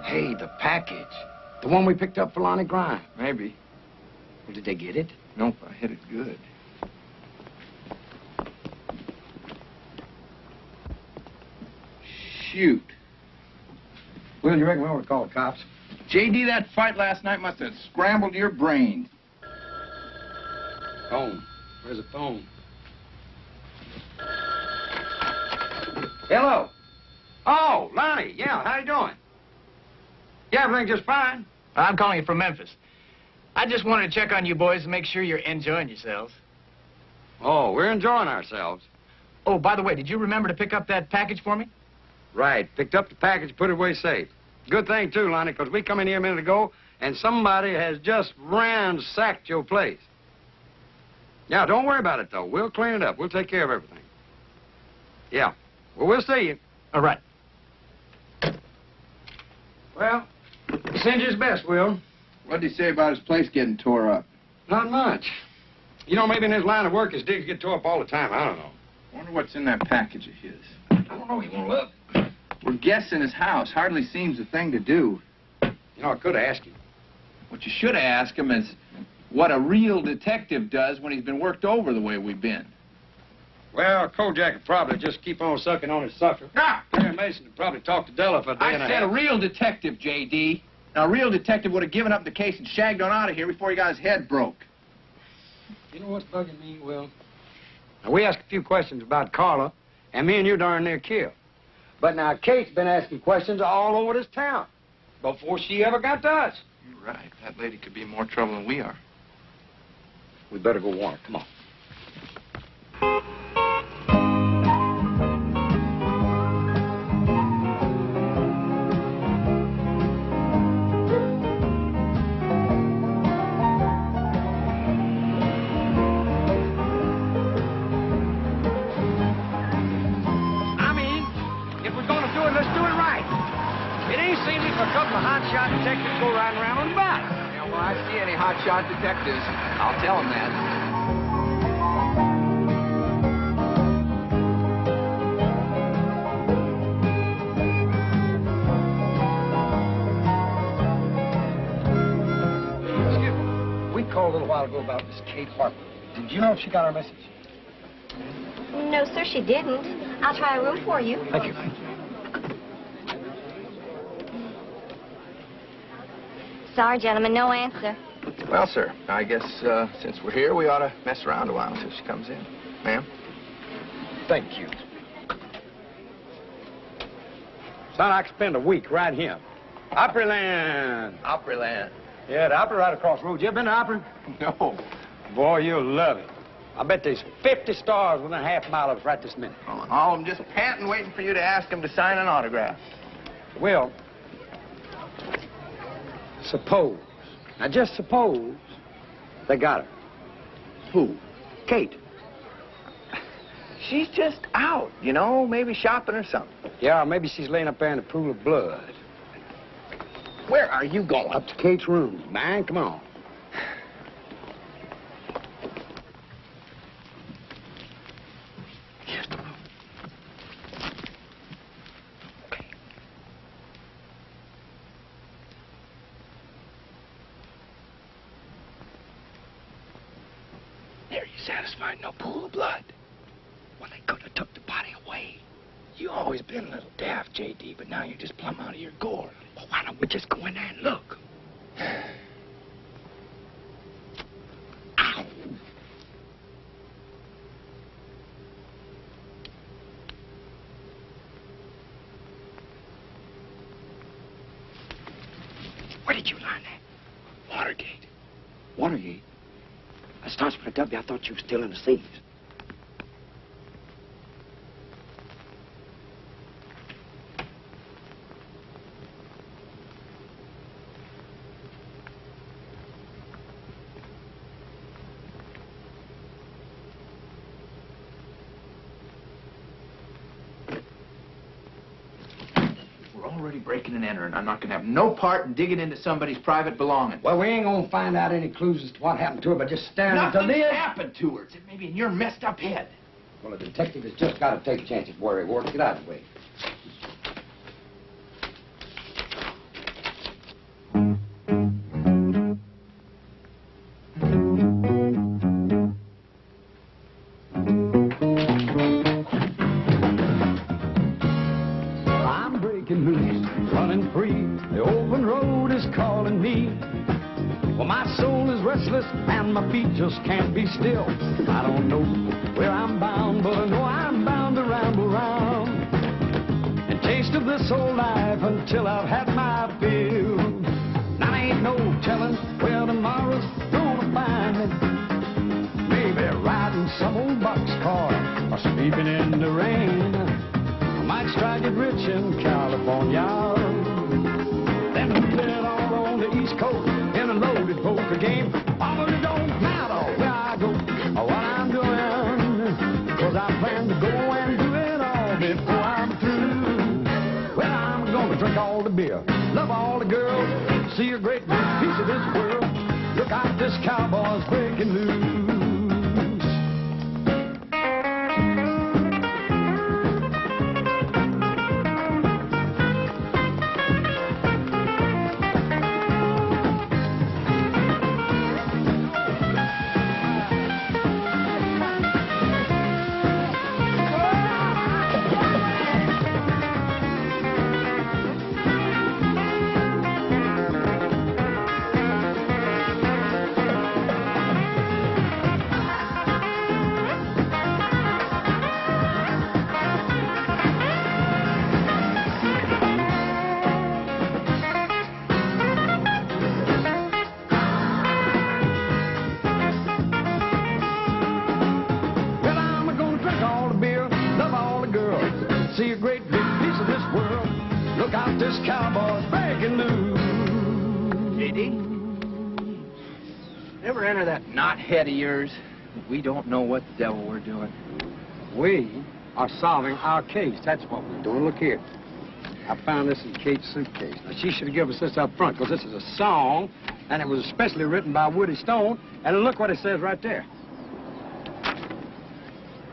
Hey, the package. The one we picked up for Lonnie Grime. Maybe. Well, did they get it? Nope, I hit it good. Shoot. Will, you reckon we ought to call the cops? J.D., that fight last night must have scrambled your brain. Phone. Where's the phone? Hello. Oh, Lonnie. Yeah, how you doing? Yeah, everything's just fine. I'm calling you from Memphis. I just wanted to check on you boys and make sure you're enjoying yourselves. Oh, we're enjoying ourselves. Oh, by the way, did you remember to pick up that package for me? Right. Picked up the package, put it away safe. Good thing, too, Lonnie, because we come in here a minute ago, and somebody has just ransacked your place. Yeah, don't worry about it, though. We'll clean it up. We'll take care of everything. Yeah. Well, we'll see you. All right. Well, send you his best, Will. What'd he say about his place getting tore up? Not much. You know, maybe in his line of work, his digs get tore up all the time. I don't know. Wonder what's in that package of his. I don't know. You want to look? We're guessing his house. Hardly seems the thing to do. You know, I could have asked you. What you should have asked him is what a real detective does when he's been worked over the way we've been. Well, Kojak would probably just keep on sucking on his sucker. Ah! Perry Mason would probably talk to Della for a day and a half. I said a real detective, J.D. Now, a real detective would have given up the case and shagged on out of here before he got his head broke. You know what's bugging me, Will? Now, we asked a few questions about Carla, and me and you darn near killed. But now Kate's been asking questions all over this town before she ever got to us. You're right. That lady could be in more trouble than we are. We better go warn her. Come on. Hotshot detectives go riding around on the bike. Yeah, well, I see any hotshot detectives. I'll tell them that. We called a little while ago about Miss Kate Harper. Did you know if she got our message? No, sir, she didn't. I'll try a room for you. Thank you. Sorry, gentlemen, no answer. Well, sir, I guess since we're here, we ought to mess around a while until she comes in. Ma'am? Thank you. Son, I could spend a week right here. Opryland. Opryland. Yeah, the Opry right across the road. You ever been to Opry? No. Boy, you'll love it. I bet there's 50 stars within a half mile of us right this minute. Oh, all of them just panting, waiting for you to ask them to sign an autograph. Well, suppose, now just suppose, they got her. Who? Kate. She's just out, you know, maybe shopping or something. Yeah, maybe she's laying up there in a pool of blood. Where are you going? Up to Kate's room, man. Come on. Here's the room. Okay. There, you satisfied? No pool of blood. Well, they could have took the body away. You always been a little daft, J.D., but now you're just plumb out of your gourd. Well, why don't we just go in there and look? Ow! Where did you learn that? Watergate. Watergate? That starts with a W. I thought you were still in the seas. We're already breaking and entering. I'm not going to have no part in digging into somebody's private belongings. Well, we ain't gonna find out any clues as to what happened to her, but just staring at the Nothing lid. happened to her. It's maybe in your messed up head. Well, a detective has just got to take chances where he works. Get out of the way. I'm breaking loose, running free. The open road is calling me. Well, my soul is restless and my feet just can't be still. I don't know where I'm bound, but I know I'm bound to ramble round and taste of this old life until I've had my fill. Now ain't no telling where tomorrow's gonna find me. Maybe riding some old boxcar or sleeping in the rain. I might strike it rich in California, then live all on the East Coast in a loaded poker game. Oh, but it don't matter where I go or what I'm doing, 'cause I plan to go and do it all before I'm through. Well, I'm gonna drink all the beer, love all the girls, see a great big piece of this world. Look out, this cowboy's breaking loose. See a great big piece of this world. Look out, this cowboy's breaking loose. J.D.? Ever enter that knothead of yours? We don't know what the devil we're doing. We are solving our case. That's what we're doing. Look here. I found this in Kate's suitcase. Now, she should have given us this up front, because this is a song, and it was especially written by Woody Stone. And look what it says right there.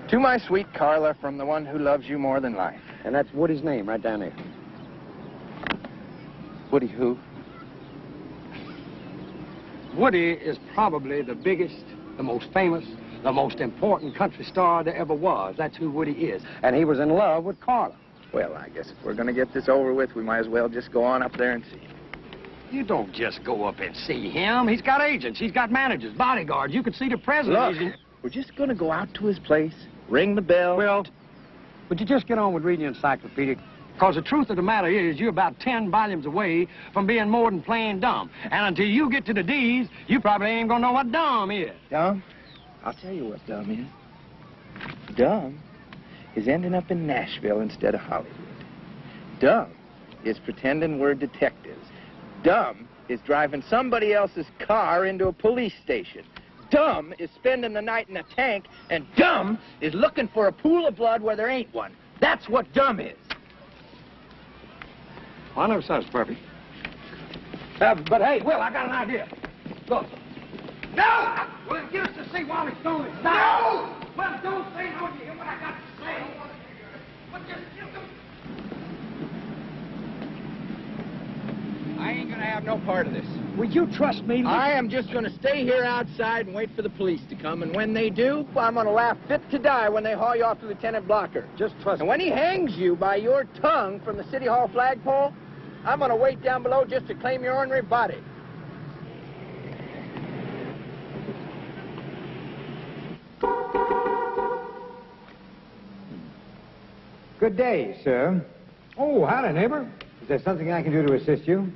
To my sweet Carla, from the one who loves you more than life. And that's Woody's name right down there. Woody who? Woody is probably the biggest, the most famous, the most important country star there ever was. That's who Woody is. And he was in love with Carla. Well, I guess if we're going to get this over with, we might as well just go on up there and see him. You don't just go up and see him. He's got agents. He's got managers, bodyguards. You could see the president. Look, we're just going to go out to his place, ring the bell. Well, would you just get on with reading the encyclopedia? Because the truth of the matter is, you're about 10 volumes away from being more than plain dumb. And until you get to the D's, you probably ain't gonna know what dumb is. Dumb? I'll tell you what dumb is. Dumb is ending up in Nashville instead of Hollywood. Dumb is pretending we're detectives. Dumb is driving somebody else's car into a police station. Dumb is spending the night in a tank, and dumb is looking for a pool of blood where there ain't one. That's what dumb is. Well, I never said it's perfect. But hey, Will, I got an idea. Look. No! Well, get us to see Wally Stone is no! Well, don't say no. You hear what I got to say? But just I ain't gonna have no part of this. will you trust me? I am just gonna stay here outside and wait for the police to come, and when they do, I'm gonna laugh fit to die when they haul you off to Lieutenant Blocker. Just trust And me. when he hangs you by your tongue from the City Hall flagpole, I'm gonna wait down below just to claim your ornery body. Good day, sir. Oh, howdy, neighbor. Is there something I can do to assist you?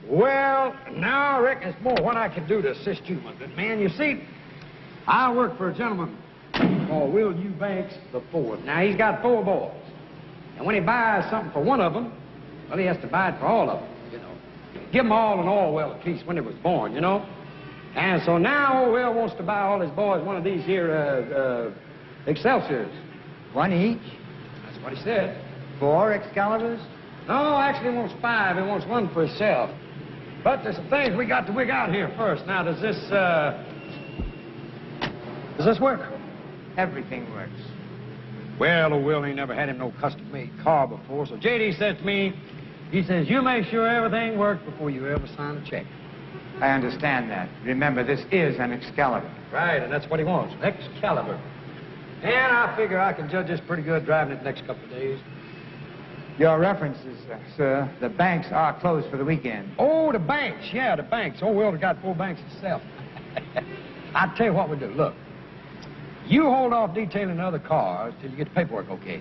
Well, now I reckon it's more what I can do to assist you, my good man. You see, I work for a gentleman called Will Eubanks the Fourth. Now, he's got 4 boys. And when he buys something for one of them, well, he has to buy it for all of them, you know. Give them all an Orwell a piece when they was born, you know. And so now old Will wants to buy all his boys one of these here Excelsiors. One each? That's what he said. 4 Excaliburs? No, actually he wants 5. He wants one for himself. But there's some things we got to wig out here first. Now, does this work? Everything works. Well, old Will ain't never had him no custom-made car before, so J.D. said to me, he says, you make sure everything works before you ever sign a check. I understand that. Remember, this is an Excalibur. Right, and that's what he wants, an Excalibur. And I figure I can judge this pretty good driving it the next couple of days. Your references, sir. The banks are closed for the weekend. Oh, the banks. Yeah, the banks. Old Will's got 4 banks himself. I'll tell you what we do. Look, you hold off detailing the other cars till you get the paperwork okay.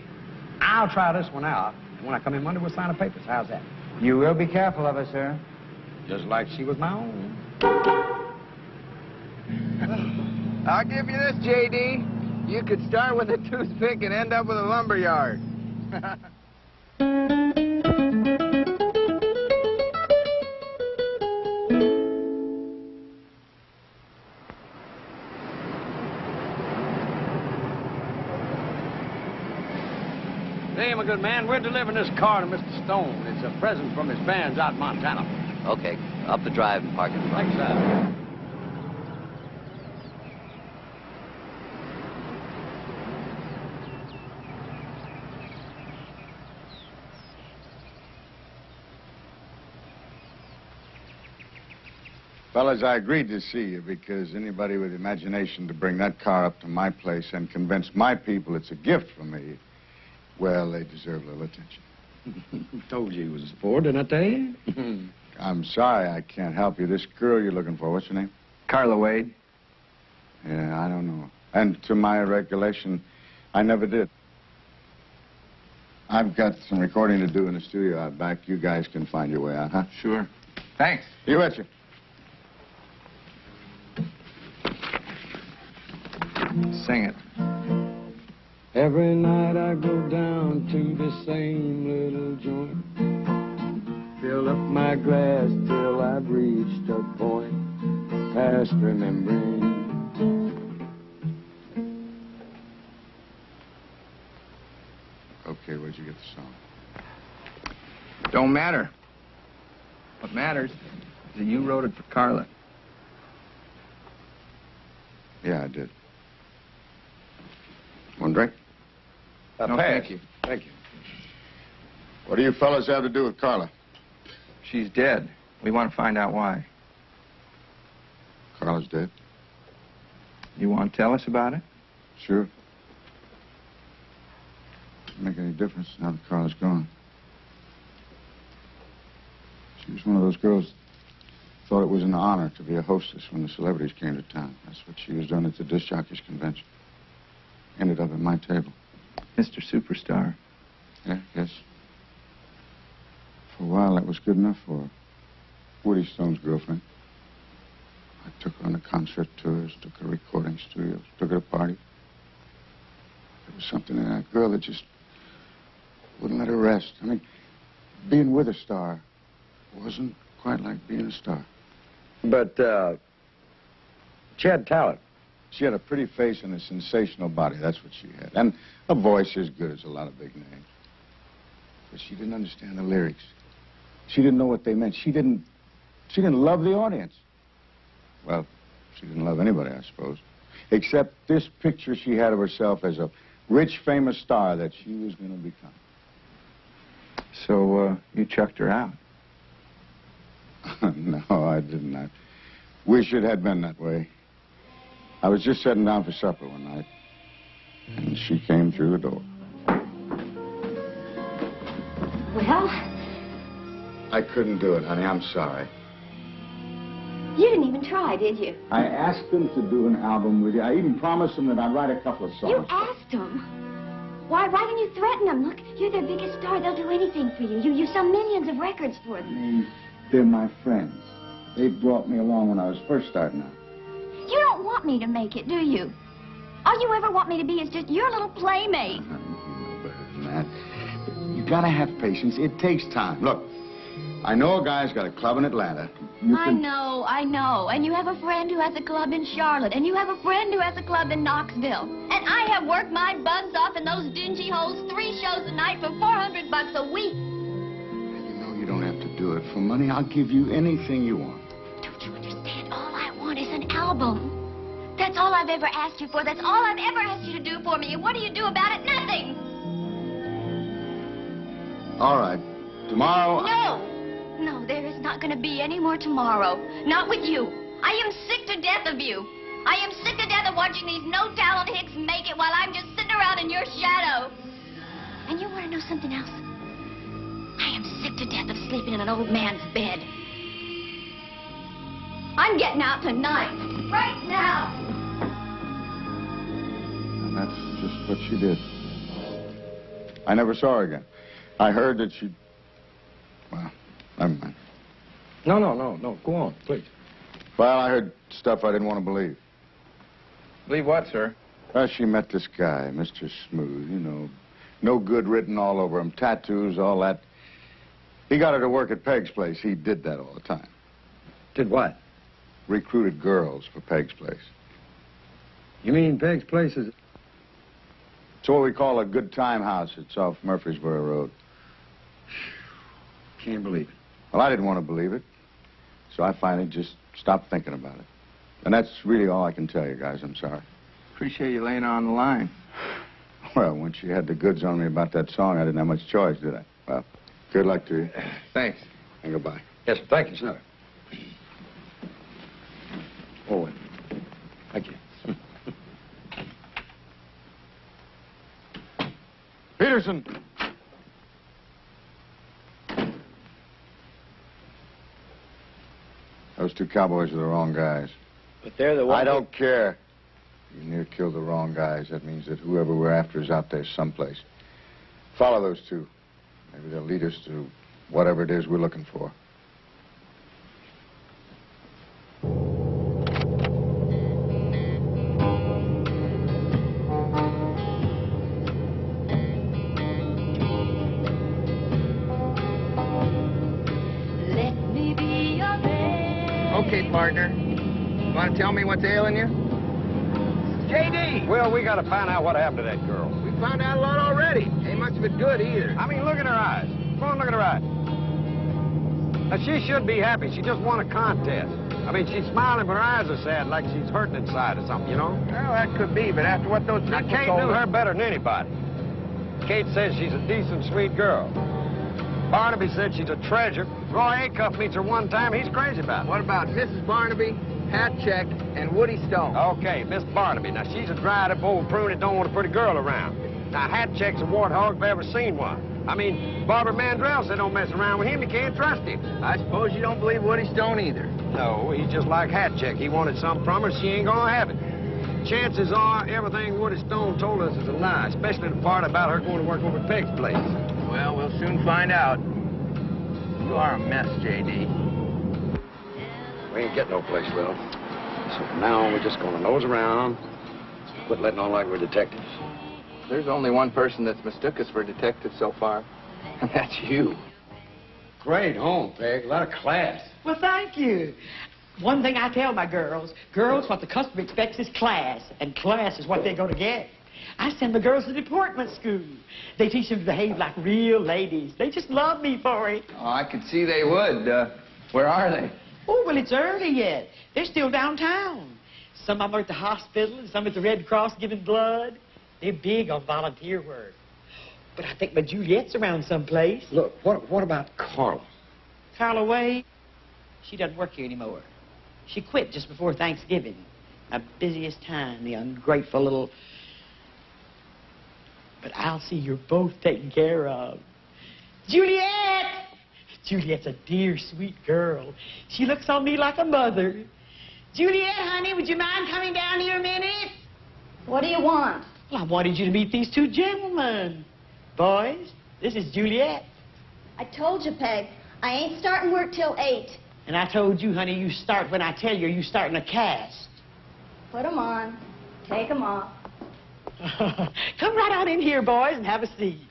I'll try this one out, and when I come in Monday, we'll sign the papers. How's that? You will be careful of her, sir. Just like she was my own. I'll give you this, J.D. You could start with a toothpick and end up with a lumberyard. Hey, my good man, we're delivering this car to Mr. Stone. It's a present from his bands out in Montana. Okay, up the drive and park in the Thanks, sir. Fellas, I agreed to see you because anybody with imagination to bring that car up to my place and convince my people it's a gift from me, well, they deserve a little attention. Told you he was a sport, didn't I tell you? I'm sorry I can't help you. This girl you're looking for, what's her name? Carla Wade. Yeah, I don't know. And to my recollection, I never did. I've got some recording to do in the studio out back. You guys can find your way out, huh? Sure. Thanks. You betcha. Sing it. Every night I go down to the same little joint. Fill up my glass till I've reached a point past remembering. Okay, where'd you get the song? Don't matter. What matters is that you wrote it for Carla. Yeah, I did. One drink? No, pass. thank you. Thank you. What do you fellas have to do with Carla? She's dead. We want to find out why. Carla's dead? You want to tell us about it? Sure. Doesn't make any difference now that Carla's gone. She was one of those girls that thought it was an honor to be a hostess when the celebrities came to town. That's what she was doing at the disc jockeys convention. Ended up at my table. Mr. Superstar. Yeah, yes. For a while, that was good enough for her. Woody Stone's girlfriend. I took her on the concert tours, took her to recording studios, took her to parties. There was something in that girl that just wouldn't let her rest. I mean, being with a star wasn't quite like being a star. But, she had talent. She had a pretty face and a sensational body. That's what she had. And a voice as good as a lot of big names. But she didn't understand the lyrics. She didn't know what they meant. She didn't She didn't love the audience. Well, she didn't love anybody, I suppose. Except this picture she had of herself as a rich, famous star that she was going to become. So, you chucked her out? No, I didn't. I wish it had been that way. I was just sitting down for supper one night, and she came through the door. Well, I couldn't do it, honey. I'm sorry. you didn't even try, did you? I asked them to do an album with you. I even promised them that I'd write a couple of songs. You asked them? Why didn't you threaten them? Look, you're their biggest star. They'll do anything for you. You sell millions of records for them. They're my friends. They brought me along when I was first starting out. You don't want me to make it, do you? All you ever want me to be is just your little playmate. You know better than that. You gotta have patience. It takes time. Look, I know a guy's got a club in Atlanta. I know. And you have a friend who has a club in Charlotte. And you have a friend who has a club in Knoxville. And I have worked my buns off in those dingy holes 3 shows a night for $400 a week. You know you don't have to do it for money. I'll give you anything you want. Don't you understand? All I want is an album. That's all I've ever asked you for. That's all I've ever asked you to do for me. And what do you do about it? Nothing. All right. Tomorrow... No, there is not going to be any more tomorrow. Not with you. I am sick to death of you. I am sick to death of watching these no-talent hicks make it while I'm just sitting around in your shadow. And you want to know something else? I am sick to death of sleeping in an old man's bed. I'm getting out tonight. Right now. And that's just what she did. I never saw her again. I heard that she... Well, never mind. No. Go on, please. Well, I heard stuff I didn't want to believe. Believe what, sir? Well, she met this guy, Mr. Smooth, you know. No good written all over him. Tattoos, all that. He got her to work at Peg's place. He did that all the time. Did what? Recruited girls for Peg's place. You mean Peg's place is... It's what we call a good time house. It's off Murfreesboro Road. Can't believe it. Well, I didn't want to believe it, so I finally just stopped thinking about it. And that's really all I can tell you guys. I'm sorry. Appreciate you laying on the line. Well, when she had the goods on me about that song, I didn't have much choice, did I? Well, good luck to you. Thanks. And goodbye. Yes, sir. Thank you, sir. Owen. Thank you. Peterson! Those 2 cowboys are the wrong guys. But they're the ones... I don't care. You near killed the wrong guys. That means that whoever we're after is out there someplace. Follow those 2. Maybe they'll lead us to whatever it is we're looking for. Okay, partner. You want to tell me what's ailing you? J.D. Well, we got to find out what happened to that girl. We found out a lot already. Ain't much of it good either. I mean, look at her eyes. Go on, look at her eyes. Now, she should be happy. She just won a contest. I mean, she's smiling, but her eyes are sad, like she's hurting inside or something, you know? Well, that could be, but after what those people Kate told knew us... her better than anybody. Kate says she's a decent, sweet girl. Barnaby said she's a treasure. Roy Acuff meets her one time. He's crazy about it. What about Mrs. Barnaby, Hatcheck, and Woody Stone? Okay, Miss Barnaby. Now, she's a dried-up old prune that don't want a pretty girl around. Now, Hatcheck's a warthog if I've ever seen one. I mean, Barbara Mandrell said don't mess around with him. You can't trust him. I suppose you don't believe Woody Stone either. No, he's just like Hatcheck. He wanted some from her. She ain't gonna have it. Chances are everything Woody Stone told us is a lie, especially the part about her going to work over at Peg's place. Well, we'll soon find out. You are a mess, J.D. We ain't getting no place, Will. So from now on, we're just gonna nose around, quit letting on like we're detectives. There's only one person that's mistook us for detectives so far, and that's you. Great home, Peg. A lot of class. Well, thank you. One thing I tell my girls, what the customer expects is class, and class is what they're going to get. I send the girls to deportment school. They teach them to behave like real ladies. They just love me for it. Oh, I could see they would. Where are they? Oh, well, it's early yet. They're still downtown. Some of them are at the hospital and some at the Red Cross giving blood. They're big on volunteer work. But I think my Juliet's around someplace. Look, what about Carla? Carla Way, she doesn't work here anymore. She quit just before Thanksgiving. My busiest time, the ungrateful little... But I'll see you're both taken care of. Juliet! Juliet's a dear, sweet girl. She looks on me like a mother. Juliet, honey, would you mind coming down here a minute? What do you want? Well, I wanted you to meet these two gentlemen. Boys, this is Juliet. I told you, Peg, I ain't starting work till 8. And I told you, honey, you start when I tell you you starting a cast. Put 'em on. Take 'em off. Come right on in here, boys, and have a seat.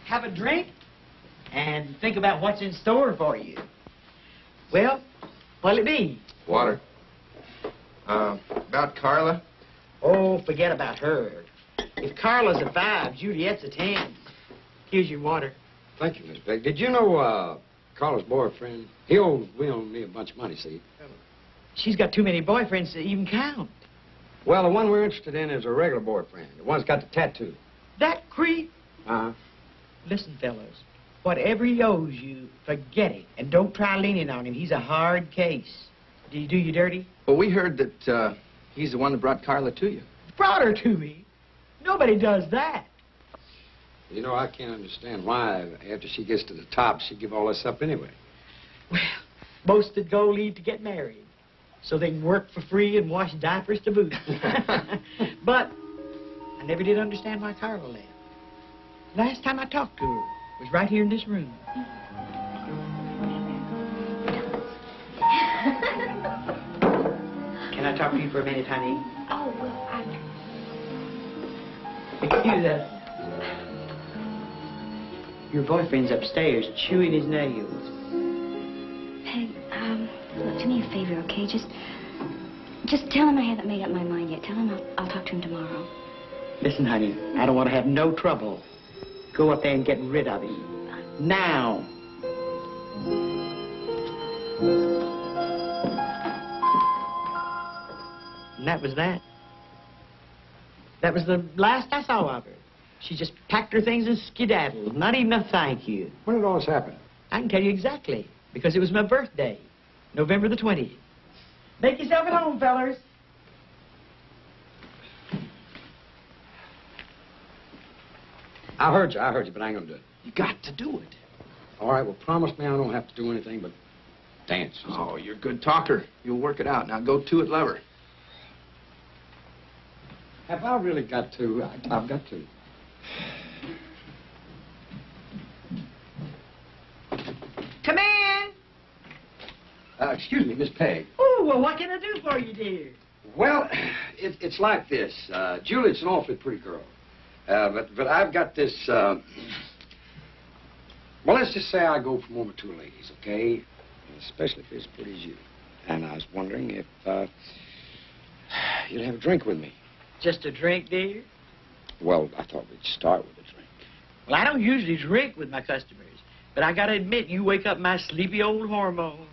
Have a drink and think about what's in store for you. Well, what'll it be? Water. About Carla? Oh, forget about her. If Carla's a 5, Juliet's a 10. Here's your water. Thank you, Miss Beck. Did you know Carla's boyfriend? We owe me a bunch of money, see? She's got too many boyfriends to even count. Well, the one we're interested in is a regular boyfriend. The one's got the tattoo. That creep? Uh-huh. Listen, fellas, whatever he owes you, forget it. And don't try leaning on him. He's a hard case. Did he do you dirty? Well, we heard that he's the one that brought Carla to you. Brought her to me. Nobody does that. You know, I can't understand why, after she gets to the top, she'd give all this up anyway. Well, most that go leave to get married, so they can work for free and wash diapers to boot. But I never did understand why Carla left. Last time I talked to her was right here in this room. Can I talk to you for a minute, honey? Oh, well, Excuse us. Your boyfriend's upstairs chewing his nails. Peg, look, do me a favor, okay? Just tell him I haven't made up my mind yet. Tell him I'll talk to him tomorrow. Listen, honey, I don't want to have no trouble. Go up there and get rid of him. Now. And that was that. That was the last I saw of her. She just packed her things and skedaddled. Not even a thank you. When did all this happen? I can tell you exactly. Because it was my birthday. November the 20th. Make yourself at home, fellers. I heard you, but I ain't gonna do it. You got to do it. All right, well, promise me I don't have to do anything but dance. Oh, you're a good talker. You'll work it out. Now go to it, lover. Have I really got to? I've got to. Come in. Excuse me, Miss Peg. Oh, well, what can I do for you, dear? Well, it's like this. Juliet's an awfully pretty girl. But I've got this, well, let's just say I go from over to ladies, okay? Especially if it's as pretty as you. And I was wondering if, you'd have a drink with me. Just a drink, dear? Well, I thought we'd start with a drink. Well, I don't usually drink with my customers. But I gotta admit, you wake up my sleepy old hormones.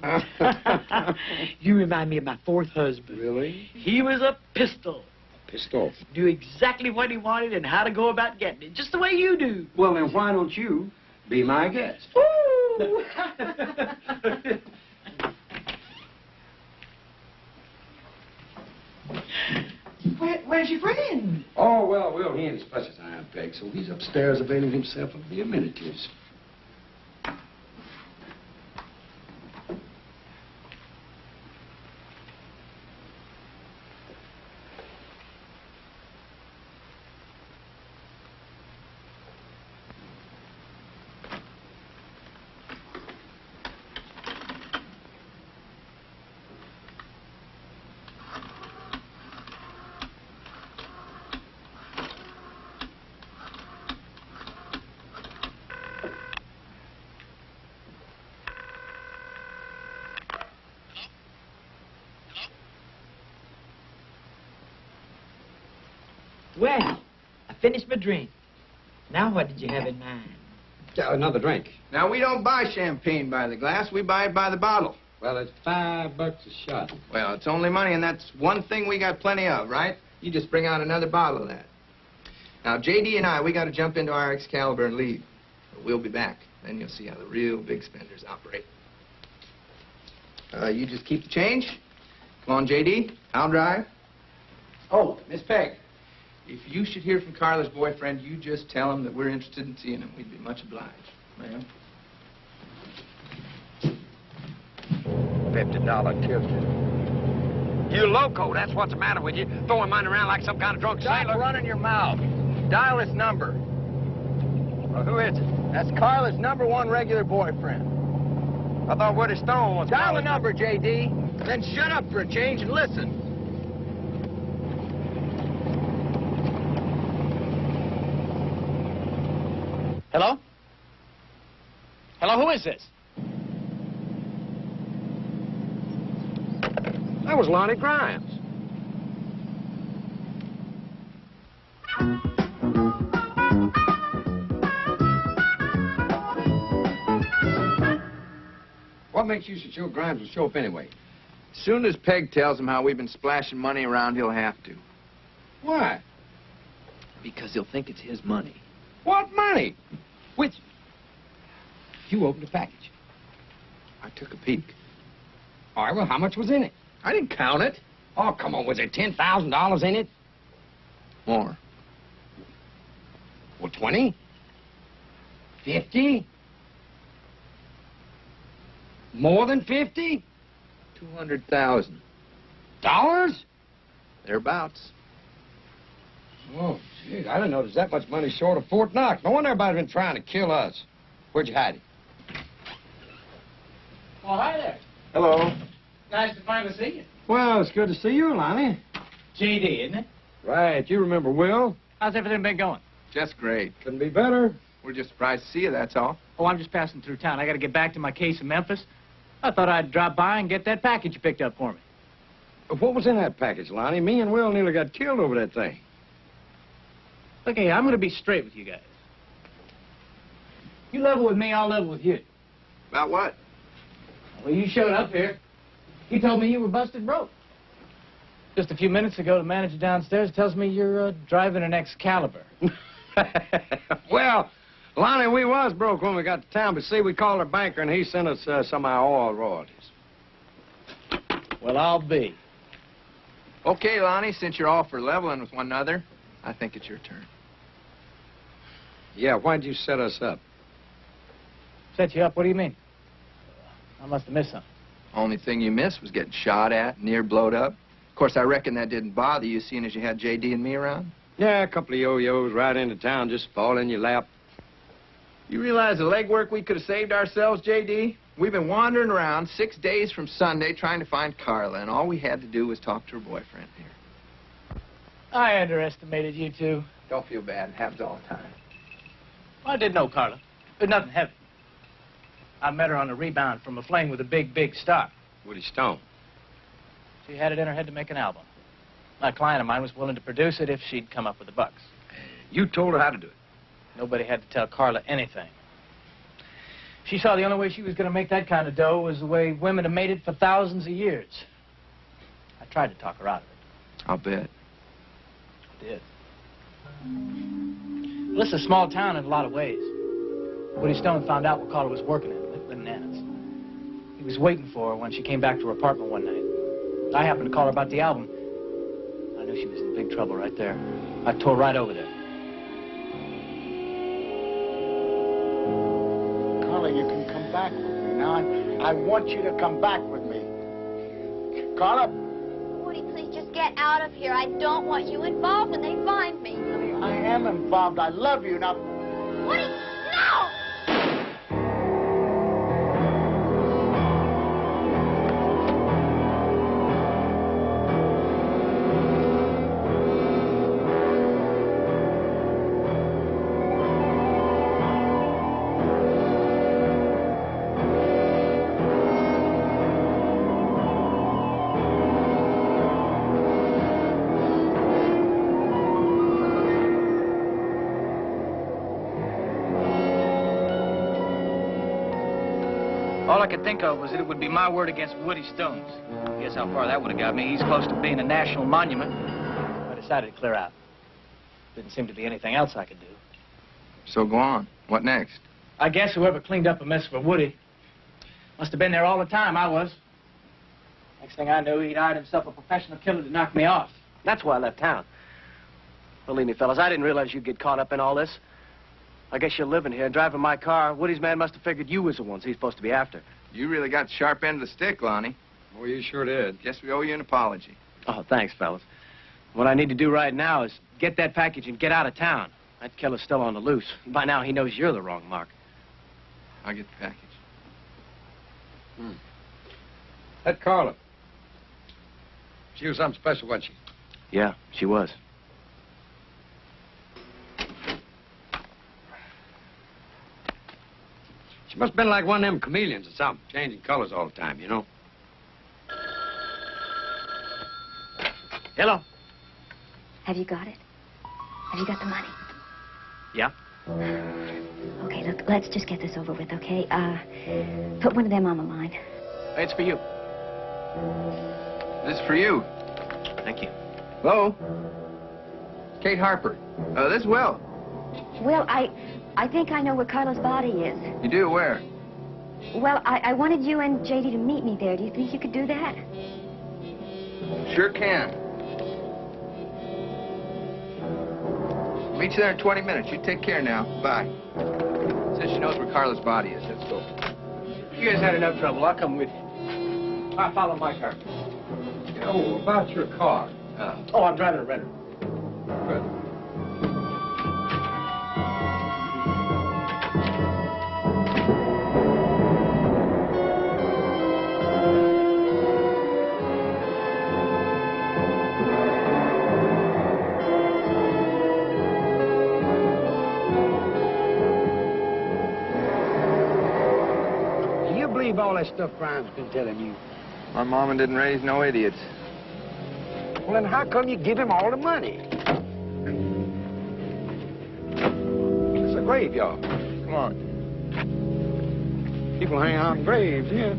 You remind me of my 4th husband. Really? He was a pistol. Pistol? Knew exactly what he wanted and how to go about getting it, just the way you do. Well, then why don't you be my guest? Ooh! Where's your friend? Oh, well, he ain't as fresh as I am, Peg, so he's upstairs availing himself of the amenities. Well, I finished my drink. Now what did you have in mind? Another drink. Now, we don't buy champagne by the glass. We buy it by the bottle. Well, it's $5 a shot. Well, it's only money, and that's one thing we got plenty of, right? You just bring out another bottle of that. Now, J.D. and I, we got to jump into our Excalibur and leave. But we'll be back. Then you'll see how the real big spenders operate. You just keep the change. Come on, J.D. I'll drive. Oh, Miss Peg, if you should hear from Carla's boyfriend, you just tell him that we're interested in seeing him. We'd be much obliged. Ma'am? $50 Tuesday. You loco, that's what's the matter with you. Throwing money around like some kind of drunk sailor. Stop running your mouth. Dial this number. Well, who is it? That's Carla's #1 regular boyfriend. I thought Woody Stone was... Dial the number, J.D. Then shut up for a change and listen. Hello? Hello, who is this? That was Lonnie Grimes. What makes you so sure Grimes will show up anyway? As soon as Peg tells him how we've been splashing money around, he'll have to. Why? Because he'll think it's his money. What money? Which? You opened the package. I took a peek. All right, well, how much was in it? I didn't count it. Oh, come on, was there $10,000 in it? More. Well, 20? 50? More than 50? 200,000. Dollars? Thereabouts. Oh, gee, I didn't know there's that much money short of Fort Knox. No wonder everybody's been trying to kill us. Where'd you hide it? Oh, hi there. Hello. Nice to finally see you. Well, it's good to see you, Lonnie. J.D., isn't it? Right. You remember Will? How's everything been going? Just great. Couldn't be better. We're just surprised to see you, that's all. Oh, I'm just passing through town. I got to get back to my case in Memphis. I thought I'd drop by and get that package you picked up for me. What was in that package, Lonnie? Me and Will nearly got killed over that thing. Look, hey, I'm going to be straight with you guys. You level with me, I'll level with you. About what? Well, you showed up here. You told me you were busted broke. Just a few minutes ago, the manager downstairs tells me you're driving an Excalibur. Well, Lonnie, we was broke when we got to town, but see, we called our banker, and he sent us some of our oil royalties. Well, I'll be. Okay, Lonnie, since you're all for leveling with one another, I think it's your turn. Yeah, why'd you set us up? Set you up? What do you mean? I must have missed something. Only thing you missed was getting shot at, near blowed up. Of course, I reckon that didn't bother you, seeing as you had J.D. and me around. Yeah, a couple of yo-yos right into town, just fall in your lap. You realize the legwork we could have saved ourselves, J.D.? We've been wandering around 6 days from Sunday trying to find Carla, and all we had to do was talk to her boyfriend here. I underestimated you two. Don't feel bad. It happens all the time. Well, I did know Carla, but nothing heavy. I met her on a rebound from a fling with a big, big star. Woody Stone. She had it in her head to make an album. A client of mine was willing to produce it if she'd come up with the bucks. You told her how to do it. Nobody had to tell Carla anything. She saw the only way she was going to make that kind of dough was the way women have made it for thousands of years. I tried to talk her out of it. I'll bet. I did. Well, this is a small town in a lot of ways. Woody Stone found out what Carla was working at Bananas. He was waiting for her when she came back to her apartment one night. I happened to call her about the album. I knew she was in big trouble right there. I tore right over there. Carla, you can come back with me. Now, I want you to come back with me. Carla? Woody, please just get out of here. I don't want you involved when they find me. I am involved. I love you. Now... Woody, no! I could think of was that it would be my word against Woody Stone's. Guess how far that would have got me. He's close to being a national monument. I decided to clear out. Didn't seem to be anything else I could do. So go on. What next? I guess whoever cleaned up a mess for Woody must have been there all the time. I was. Next thing I knew, he'd hired himself a professional killer to knock me off. That's why I left town. Believe me, fellas, I didn't realize you'd get caught up in all this. I guess you're living here, driving my car. Woody's man must have figured you was the ones he's supposed to be after. You really got the sharp end of the stick, Lonnie. Oh, you sure did. Guess we owe you an apology. Oh, thanks, fellas. What I need to do right now is get that package and get out of town. That killer's still on the loose. By now, he knows you're the wrong mark. I'll get the package. That Carla. She was something special, wasn't she? Yeah, she was. She must have been like one of them chameleons or something, changing colors all the time, you know? Hello. Have you got it? Have you got the money? Yeah. Okay, look, let's just get this over with, okay? Put one of them on the line. It's for you. This is for you. Thank you. Hello? Kate Harper. This is Will. Well, I think I know where Carla's body is. You do? Where? Well, I wanted you and JD to meet me there. Do you think you could do that? Sure can. Meet you there in 20 minutes. You take care now. Bye. Says she knows where Carla's body is. Let's go. You guys had enough trouble. I'll come with you. I'll follow my car. Oh, about your car. Oh, I'm driving a Redder. Good. Do you believe all that stuff Brian's been telling you? My mama didn't raise no idiots. Well, then how come you give him all the money? It's a graveyard. Come on. People hang out in graves here.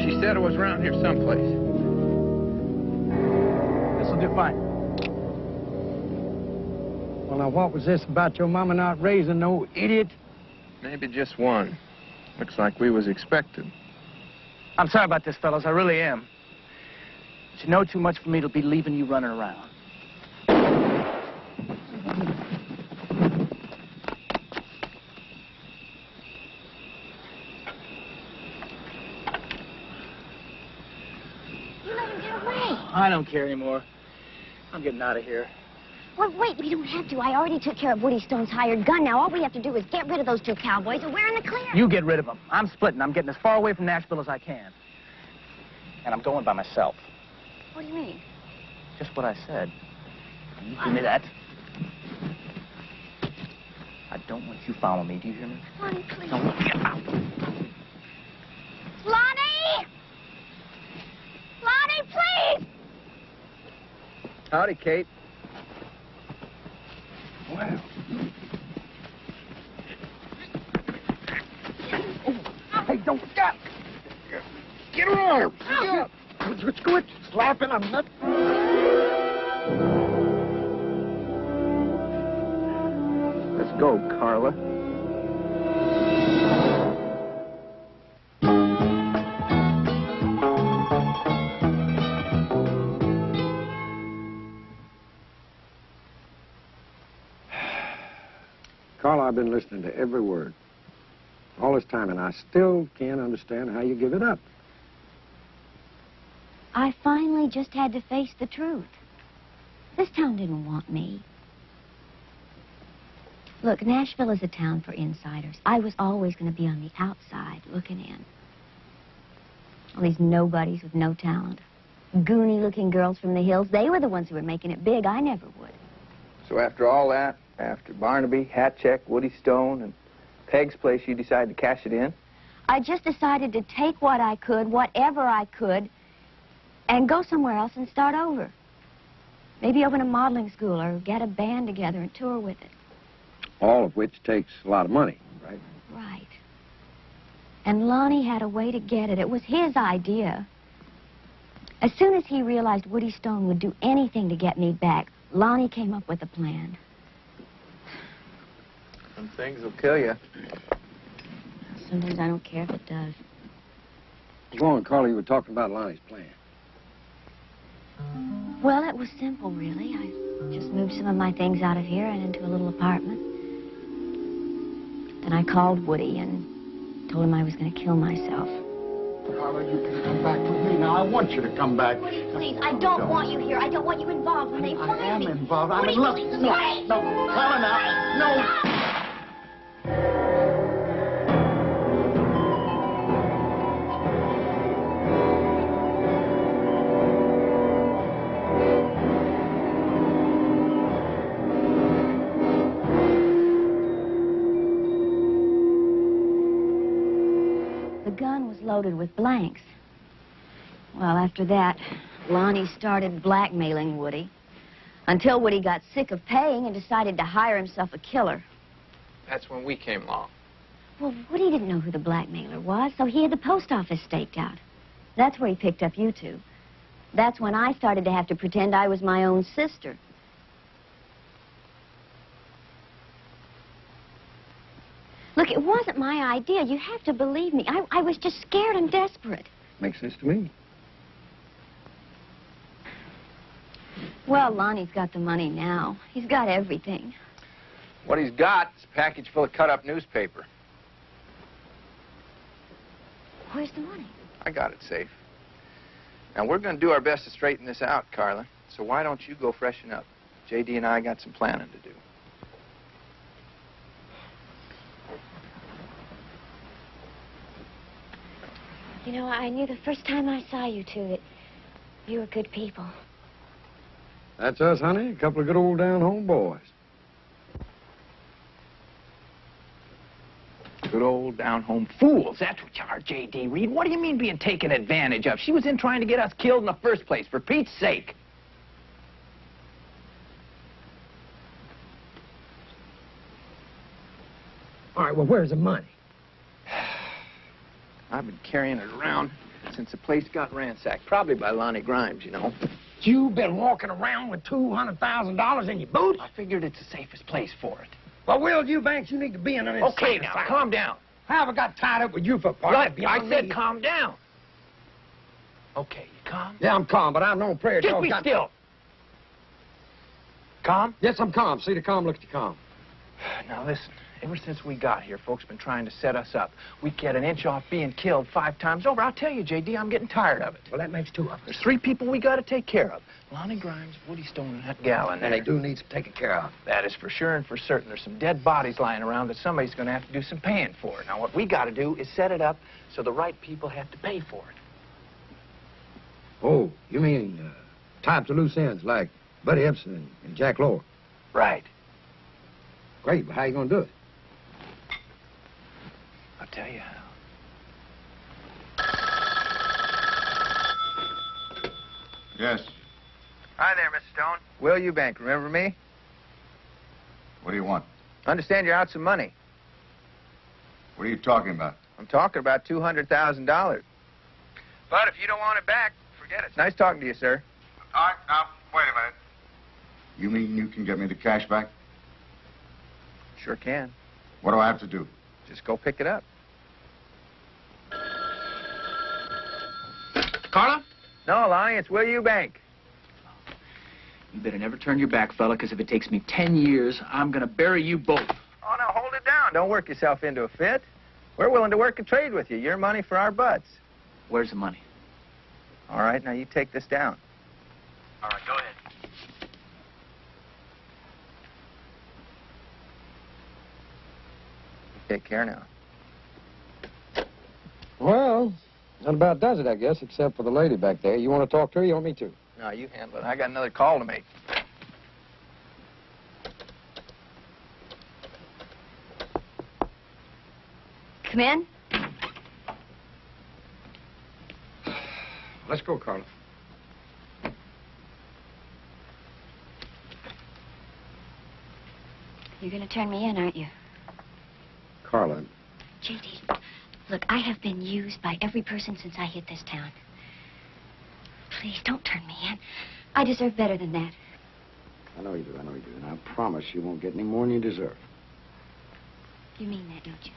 She said it was around here someplace. This'll do fine. Well, now, what was this about your mama not raising no idiot? Maybe just one. Looks like we was expected. I'm sorry about this, fellas. I really am. But you know too much for me to be leaving you running around. You let him get away. I don't care anymore. I'm getting out of here. Well, wait, we don't have to. I already took care of Woody Stone's hired gun. Now all we have to do is get rid of those two cowboys and we're in the clear. You get rid of them. I'm splitting. I'm getting as far away from Nashville as I can. And I'm going by myself. What do you mean? Just what I said. You give me that. I don't want you following me. Do you hear me? Lonnie, please. No, get out. Lonnie! Lonnie, please! Howdy, Kate. Well. Hey, don't stop. Get her arm. Get Let's quit slapping. I'm not. Let's go, Carla. Carla, I've been listening to every word all this time, and I still can't understand how you give it up. I finally just had to face the truth. This town didn't want me. Look, Nashville is a town for insiders. I was always going to be on the outside looking in. All these nobodies with no talent. Goony-looking girls from the hills, they were the ones who were making it big. I never would. So after all that, after Barnaby, Hatcheck, Woody Stone, and Peg's place, you decided to cash it in? I just decided to take what I could, whatever I could, and go somewhere else and start over. Maybe open a modeling school or get a band together and tour with it. All of which takes a lot of money, right? Right. And Lonnie had a way to get it. It was his idea. As soon as he realized Woody Stone would do anything to get me back, Lonnie came up with a plan. Some things will kill you. Sometimes I don't care if it does. Go on, Carla, you were talking about Lonnie's plan. Well, it was simple, really. I just moved some of my things out of here and into a little apartment. Then I called Woody and told him I was going to kill myself. Carla, you can come back with me. Now, I want you to come back. Woody, please, I don't want you here. I don't want you involved when they find me. I am involved. I'm Woody, in love. please, No, stay. no, Carla, now. No. The gun was loaded with blanks. Well, after that, Lonnie started blackmailing Woody until Woody got sick of paying and decided to hire himself a killer. That's when we came along. Well, Woody didn't know who the blackmailer was, so he had the post office staked out. That's where he picked up you two. That's when I started to have to pretend I was my own sister. Look, it wasn't my idea. You have to believe me. I was just scared and desperate. Makes sense to me. Well, Lonnie's got the money now. He's got everything. What he's got is a package full of cut-up newspaper. Where's the money? I got it safe. Now, we're going to do our best to straighten this out, Carla. So why don't you go freshen up? J.D. and I got some planning to do. You know, I knew the first time I saw you two that you were good people. That's us, honey. A couple of good old down-home boys. Good old down-home fools. That's what you are, J.D. Reed. What do you mean being taken advantage of? She was in trying to get us killed in the first place, for Pete's sake. All right, well, where's the money? I've been carrying it around since the place got ransacked. Probably by Lonnie Grimes, you know. You've been walking around with $200,000 in your boots? I figured it's the safest place for it. Well, Will Eubanks, you need to be in an Okay, insane now, asylum. calm down. How have I got tied up with you for a part? Right, I said calm down. Okay, you calm? Yeah, I'm calm, but I've known prayer Just dogs be got... still. Calm? Yes, I'm calm. See the calm, look at the calm. Now, listen. Ever since we got here, folks been trying to set us up. We get an inch off being killed 5 times over. I'll tell you, J.D., I'm getting tired of it. Well, that makes 2 of us. There's 3 people we got to take care of. Lonnie Grimes, Woody Stone, and that gal in there. And they do need some taking care of. That is for sure and for certain. There's some dead bodies lying around that somebody's going to have to do some paying for. Now, what we got to do is set it up so the right people have to pay for it. Oh, you mean tie up the loose ends like Buddy Epson and Jack Lohr? Right. Great, but how you going to do it? I'll tell you how. Yes. Hi there, Mr. Stone. Will Eubank, remember me? What do you want? Understand you're out some money. What are you talking about? I'm talking about $200,000. But if you don't want it back, forget it. It's nice talking to you, sir. All right, now, wait a minute. You mean you can get me the cash back? Sure can. What do I have to do? Just go pick it up. Carla? No, Lonnie, it's Will Eubank. You better never turn your back, fella, because if it takes me 10 years, I'm going to bury you both. Oh, now hold it down. Don't work yourself into a fit. We're willing to work a trade with you. Your money for our butts. Where's the money? All right, now you take this down. All right, go ahead. Take care now. Well, that about does it, I guess, except for the lady back there. You want to talk to her? You want me to? No, you handle it. I got another call to make. Come in. Let's go, Carla. You're going to turn me in, aren't you? Carla. J.D., look, I have been used by every person since I hit this town. Please, don't turn me in. I deserve better than that. I know you do, and I promise you won't get any more than you deserve. You mean that, don't you?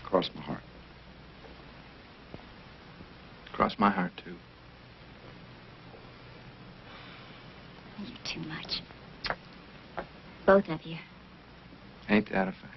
Cross my heart. Cross my heart, too. You're too much. Both of you. Ain't that a fact?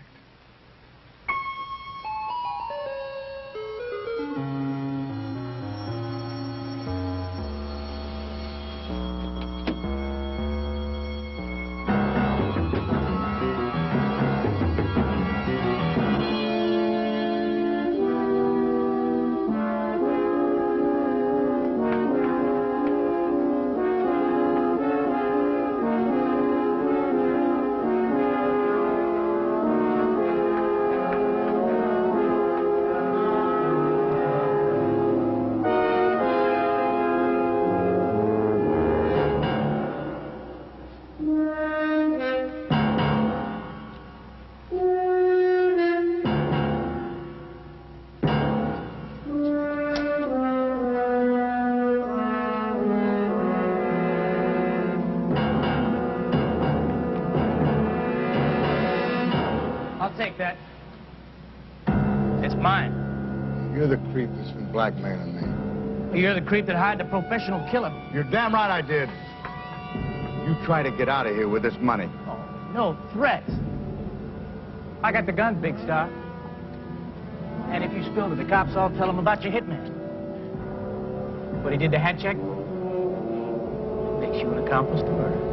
Take that. It's mine. You're the creep that's been blackmailing me. You're the creep that hired the professional killer. You're damn right I did. You try to get out of here with this money. No threats. I got the gun, Big Star. And if you spill to the cops, I'll tell them about your hitman. But he did the hat check. Makes you an accomplice to murder.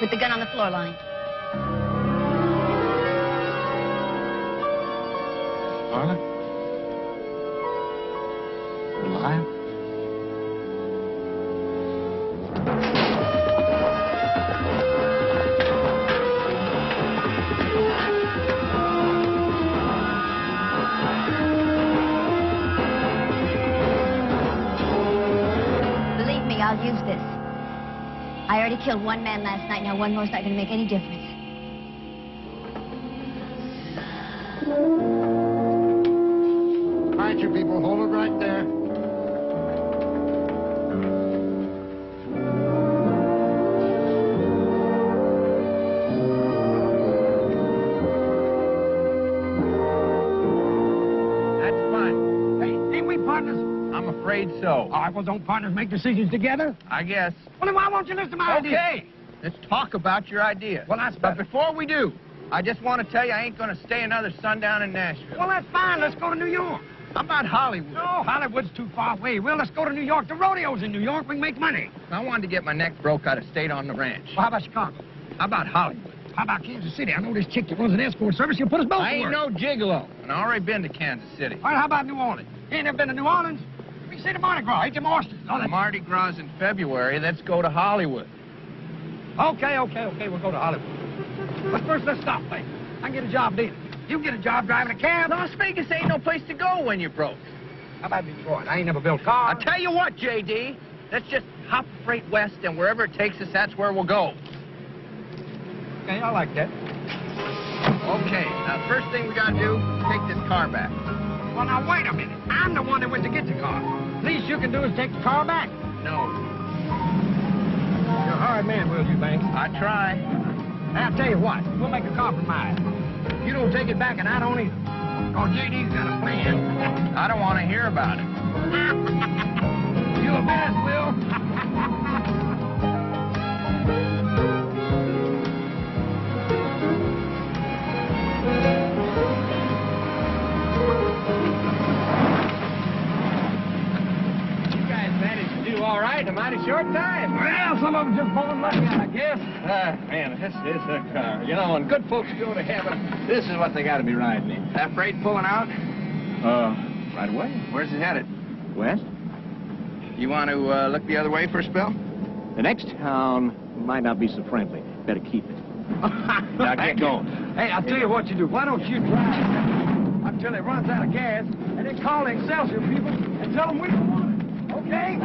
Put the gun on the floor, Lonnie. Carla? You're alive? Believe me, I'll use this. I already killed one man last night. Now one more's not going to make any difference. All right, you people, hold it right there. That's fine. Hey, ain't we partners? I'm afraid so. All right, well, don't partners make decisions together? I guess. Well, then why won't you listen to my idea? Okay. Let's talk about your idea. Well, that's But better. before we do, I just want to tell you I ain't going to stay another sundown in Nashville. Well, that's fine. Let's go to New York. How about Hollywood? No, Hollywood's too far away. Well, let's go to New York. The rodeo's in New York. We can make money. I wanted to get my neck broke out of state on the ranch. Well, how about Chicago? How about Hollywood? How about Kansas City? I know this chick that runs an escort service. She'll put us both I to ain't work. no gigolo, and I already been to Kansas City. All right, how about New Orleans? You ain't never been to New Orleans? We can see the Mardi Gras. Eat them oysters. All that. Mardi Gras in February. Let's go to Hollywood. Okay, we'll go to Hollywood. But first, let's stop things. I can get a job dealing. You can get a job driving a cab. Las Vegas ain't no place to go when you're broke. How about Detroit? I ain't never built cars. I'll tell you what, J.D. Let's just hop freight west, and wherever it takes us, that's where we'll go. Okay, I like that. Okay, now the first thing we gotta do, take this car back. Well, now, wait a minute. I'm the one that went to get the car. Least you can do is take the car back. No. You're a hard man, will you, Banks? I try. Now, I'll tell you what. We'll make a compromise. You don't take it back, and I don't either. Oh, J.D.'s got a plan. I don't want to hear about it. You'll bet, Will. You guys managed to do all right in a mighty short time. Well, some of them just born lucky, I guess. Man, this is a car. You know, when good folks go to heaven, this is what they got to be riding in. That freight pulling out? Right away. Where's it headed? West? You want to look the other way for a spell? The next town might not be so friendly. Better keep it. Now get going. Hey, I'll tell you what you do. Why don't you drive until it runs out of gas, and then call the Excelsior people and tell them we don't want it, okay?